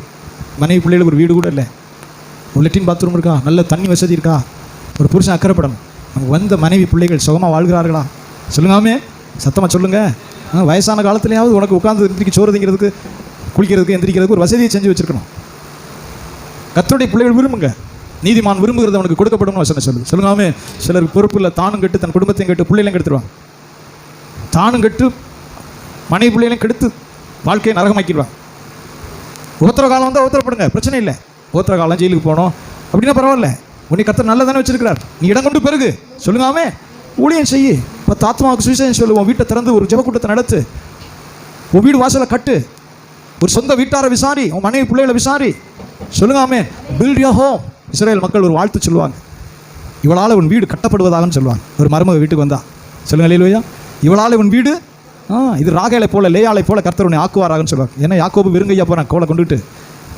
மனைவி பிள்ளைகளுக்கு ஒரு வீடு கூட இல்லை, ஒரு லெட்டின் பாத்ரூம் இருக்கா, நல்ல தண்ணி வசதி இருக்கா, ஒரு புருஷன் அக்கறைப்படணும். நமக்கு வந்த மனைவி பிள்ளைகள் சுகமாக வாழ்கிறார்களா? சொல்லுங்காமே. சத்தமாக சொல்லுங்கள். வயசான காலத்துலையாவது உனக்கு உட்காந்து இன்றைக்கு சோறு திங்கிறதுக்கு, குளிக்கிறதுக்கு, எந்திரிக்கிறதுக்கு ஒரு வசதியை செஞ்சு வச்சுருக்கணும். கர்த்தருடைய பிள்ளைகள் விரும்புங்க. நீதிமான் விரும்புகிறது அவனுக்கு கொடுக்கப்படும் வசனம் சொல்லுது. சொல்லுங்காமே. சிலருக்கு பொறுப்பு இல்லை, தானும் கெட்டு தன் குடும்பத்தையும் கெட்டு பிள்ளைகளையும் கெடுத்துருவாங்க. தானும் கெட்டு மனைவி பிள்ளைகளையும் கெடுத்து வாழ்க்கையை நரகமாக்கிடுவாங்க. ஓத்திர காலம் வந்தால் ஓத்திரப்படுங்க, பிரச்சனை இல்லை. ஓத்திர காலம் ஜெயிலுக்கு போகணும் அப்படின்னா பரவாயில்ல, உன்னை கர்த்தர் நல்லா தானே வச்சிருக்கிறார், நீ இடம் கொண்டு பெருகு. சொல்லுங்காமே. ஊழியம் செய்யி. 10 ஆத்மாவுக்கு சுவிசேஷம் சொல்லு. உன் வீட்டை திறந்து ஒரு ஜெபக்கூட்டத்தை நடத்து. உன் வீடு வாசலை கட்டு. ஒரு சொந்த வீட்டாரை விசாரி. உன் மனைவி பிள்ளைகளை விசாரி. சொல்லுங்க ஆமென். Build your home. இஸ்ரவேல் மக்கள் ஒரு வாழ்த்து சொல்லுவாங்க. இவளால் உன் வீடு கட்டப்படுவதாகன்னு சொல்லுவாங்க. ஒரு மருமக வீட்டுக்கு வந்தா சொல்லுங்க அல்லேலூயா. இவளால் உன் வீடு இது ராகேலை போல லேயாலை போல கர்த்தர் உன்னை ஆக்குவாராகன்னு சொல்லுவாங்க. ஏன்னா யாக்கோபு வெறுங்கையா போகிறான், கோலை கொண்டுட்டு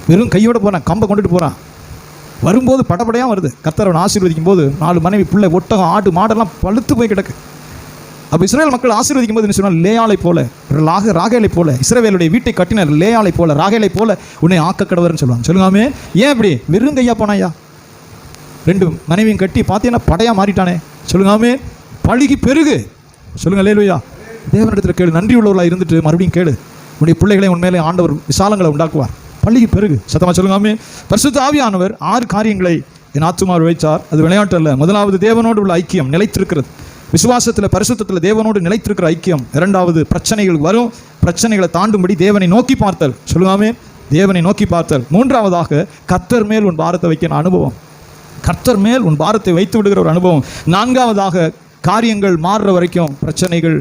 வெறும் கையோடு போகிறான், கம்பை கொண்டுட்டு போகிறான். வரும்போது படப்படையாக வருது. கர்த்தர் அவனை ஆசீர்வதிக்கும் போது 4 மனைவி பிள்ளை ஒட்டகம் ஆடு மாடெல்லாம் பழுத்து போய் கிடக்கு. அப்போ இஸ்ரவேல் மக்கள் ஆசீர்வதிக்கும் போது என்ன சொன்னால், லேயாலை போல ராகேலை போல, இஸ்ரவேலுடைய வீட்டை கட்டினர் லேயாலை போல ராகேலை போல உன்னை ஆக்க கடவர்னு சொல்லுவாங்க. சொல்லுங்காமே. ஏன் இப்படி வெறுங்கையா போனாயா? 2 மனைவியும் கட்டி பார்த்தீங்கன்னா படையாக மாறிட்டானே. சொல்லுங்காமே. பழுகி பெருகு. சொல்லுங்க அல்லேலூயா. தேவனிடத்தில் கேளு. நன்றி உள்ளவர்களாக இருந்துட்டு மறுபடியும் கேளு. உன்னுடைய பிள்ளைகளை உண்மையிலே ஆண்டவர் விசாலங்களை உண்டாக்குவார். பள்ளிக்கு பிறகு சத்தமாக சொல்லுங்காமே. பரிசுத்த ஆவியானவர் 6 காரியங்களை என் ஆத்துமாவில் வைத்தார். அது விளையாட்டு அல்ல. முதலாவது, தேவனோடு உள்ள ஐக்கியம் நிலைத்திருக்கிறது. விசுவாசத்தில் பரிசுத்தத்தில் தேவனோடு நிலைத்திருக்கிற ஐக்கியம். 2வது, பிரச்சனைகள் வரும், பிரச்சனைகளை தாண்டும்படி தேவனை நோக்கி பார்த்தல். சொல்லுங்காமே. தேவனை நோக்கி பார்த்தல். 3வதாக, கர்த்தர் மேல் உன் பாரத்தை வைக்கிற அனுபவம். கர்த்தர் மேல் உன் பாரத்தை வைத்து விடுகிற ஒரு அனுபவம். 4வதாக, காரியங்கள் மாறுற வரைக்கும் பிரச்சனைகள்,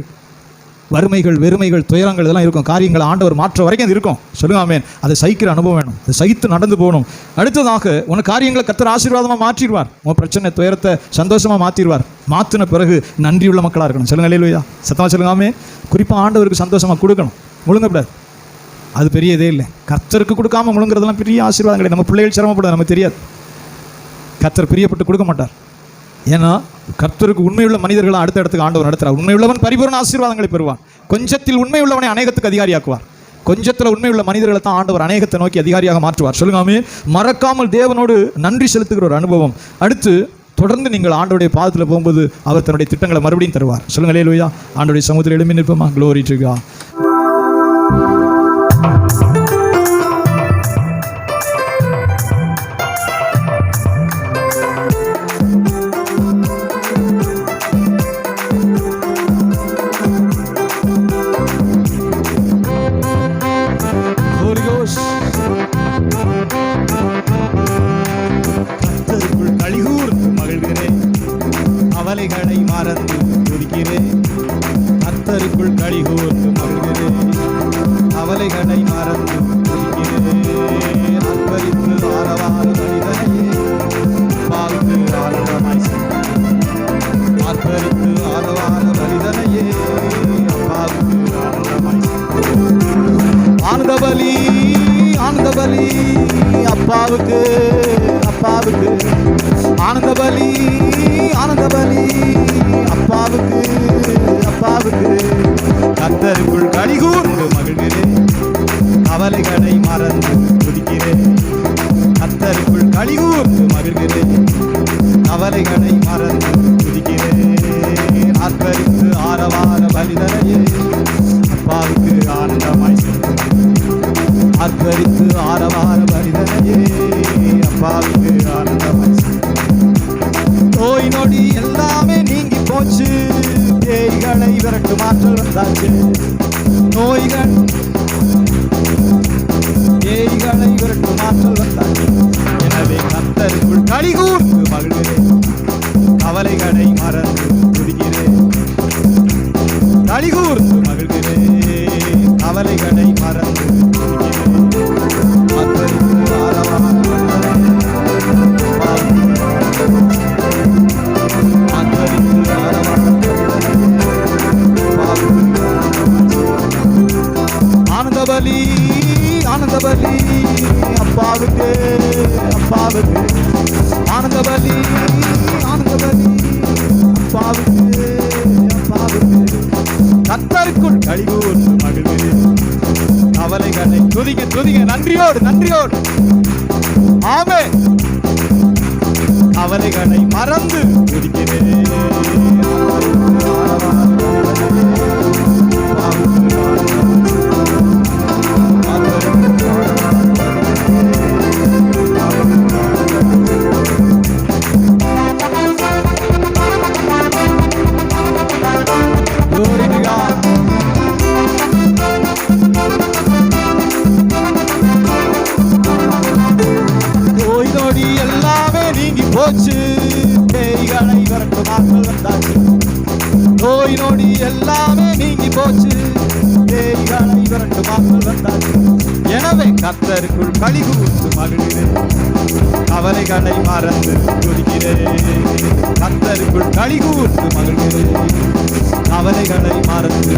வறுமைகள், வெறுமைகள், துயரங்கள் இதெல்லாம் இருக்கும். காரியங்கள் ஆண்டவர் மாற்ற வரைக்கும் அது இருக்கும். சொல்லுங்க ஆமென். அதை சகிக்கிற அனுபவம் வேணும். அதை சகித்து நடந்து போகணும். அடுத்ததாக, உனக்கு காரியங்களை கர்த்தர் ஆசீர்வாதமாக மாற்றிடுவார். உன் பிரச்சனை துயரத்தை சந்தோஷமாக மாற்றிடுவார். மாற்றின பிறகு நன்றியுள்ள மக்களாக இருக்கணும். சொல்லுங்க அல்லேலூயா. சத்தமாக சொல்லுங்க ஆமென். குறிப்பாக ஆண்டவருக்கு சந்தோஷமாக கொடுக்கணும். முழுங்கக்கூடாது. அது பெரிய இதே இல்லை. கர்த்தருக்கு கொடுக்காம முழுங்குறதெல்லாம் பெரிய ஆசீர்வாதம் கிடையாது. நம்ம பிள்ளைகள் சிரமப்படாது, நமக்கு தெரியாது. கர்த்தர் பிரியப்பட்டு கொடுக்க மாட்டார். ஏன்னா கர்த்தருக்கு உண்மையுள்ள மனிதர்களை அடுத்த இடத்துக்கு ஆண்டவர் நடத்துகிறார். உண்மையுள்ளவன் பரிபூர்ண ஆசீர்வாதங்களை பெறுவான். கொஞ்சத்தில் உண்மையுள்ளவனை அநேகத்துக்கு அதிகாரியாக்குவார். கொஞ்சத்தில் உண்மையுள்ள மனிதர்களை தான் ஆண்டவர் அநேகத்தை நோக்கி அதிகாரியாக மாற்றுவார். சொல்லுங்காமே. மறக்காமல் தேவனோடு நன்றி செலுத்துகிற ஒரு அனுபவம். அடுத்து, தொடர்ந்து நீங்கள் ஆண்டவருடைய பாதத்தில் போகும்போது அவர் தன்னுடைய திட்டங்களை மறுபடியும் தருவார். சொல்லுங்க அல்லேலூயா. ஆண்டவருடைய சமூகத்தில் எழுப்பி நிற்போமா. Glory to God. கர்த்தருக்குள் களிகூர்ந்து மகிழ்கிறேன், கவலைகளை மறந்து துதிக்கிறேன். கர்த்தருக்குள் களிகூர்ந்து மகிழ்கிறேன், கவலைகளை மறந்து துதிக்கிறேன். அர்ப்பரித்து ஆரவார மனிதனையே பாவித்து ஆனந்தமாய் அர்ப்பரித்து ஆரவார மனிதனையே பாவித்து ஆனந்தமாய் ஆனந்த பலி ஆனந்த பலி அப்பாவுக்கு அப்பாவுக்கு ஆனந்த பலி ஆனந்த பலி அப்பாவுக்கு அப்பாவுக்கு. கர்த்தருக்குள் களிகூர்ந்து மகிழ்கிறேன், கவலைகளை மறந்து துதிக்கிறேன். கர்த்தருக்குள் களிகூர்ந்து மகிழ்கிறேன், கவலைகளை மறந்து துதிக்கிறேன். அர்ப்பரித்து ஆரவார பலிதனையே அப்பாவுக்கு ஆனந்தமாய் அர்ப்பரித்து ஆரவார பலிதனையே அப்பாவுக்கு ஆனந்தமாய். நோய் நொடி எல்லாமே நீங்கி போச்சு, பேய்களை விரட்டு மாற்றல் வந்தாச்சு. நோய்கள் பேய்களை விரட்டு மாற்றல் வந்தாச்சு. எனவே கர்த்தருக்குள் களிகூர்ந்து மகிழ்கிறேன், கவலைகளை மறந்து துதிக்கிறேன். களிகூர்ந்து மகிழ்கிறேன், கவலைகளை மறந்து துதிக்கிறேன். அர்ப்பரித்து ஆரவார ஆனந்த பலி ஆனந்த பலி அப்பாவுக்கு அப்பாவுக்கு ஆனந்த பலி ஆனந்த பலி அப்பாவுக்கு அப்பாவுக்கு. கர்த்தருக்குள் களிகூர்ந்து மகிழ்கிறேன், கவலைகளை துதிங்க துதிங்க நன்றியோடு நன்றியோடு. ஆமென். கவலைகளை மறந்து துதிக்கிறேன். எல்லாமே நீங்கி போச்சு, பேய்களை விரட்டு மாற்றல் வந்தாச்சு. நோய் எல்லாமே நீங்கி போச்சு. பேய்களை விரட்டு மாற்றல் வந்தாச்சு. எனவே கர்த்தருக்குள் களி கூர்ந்து மகிழ்கிறேன். கவலைகளை மறந்து துதிக்கிறேன். கர்த்தருக்குள் களி கூர்ந்து மகிழ்கிறேன். கவலைகளை மறந்து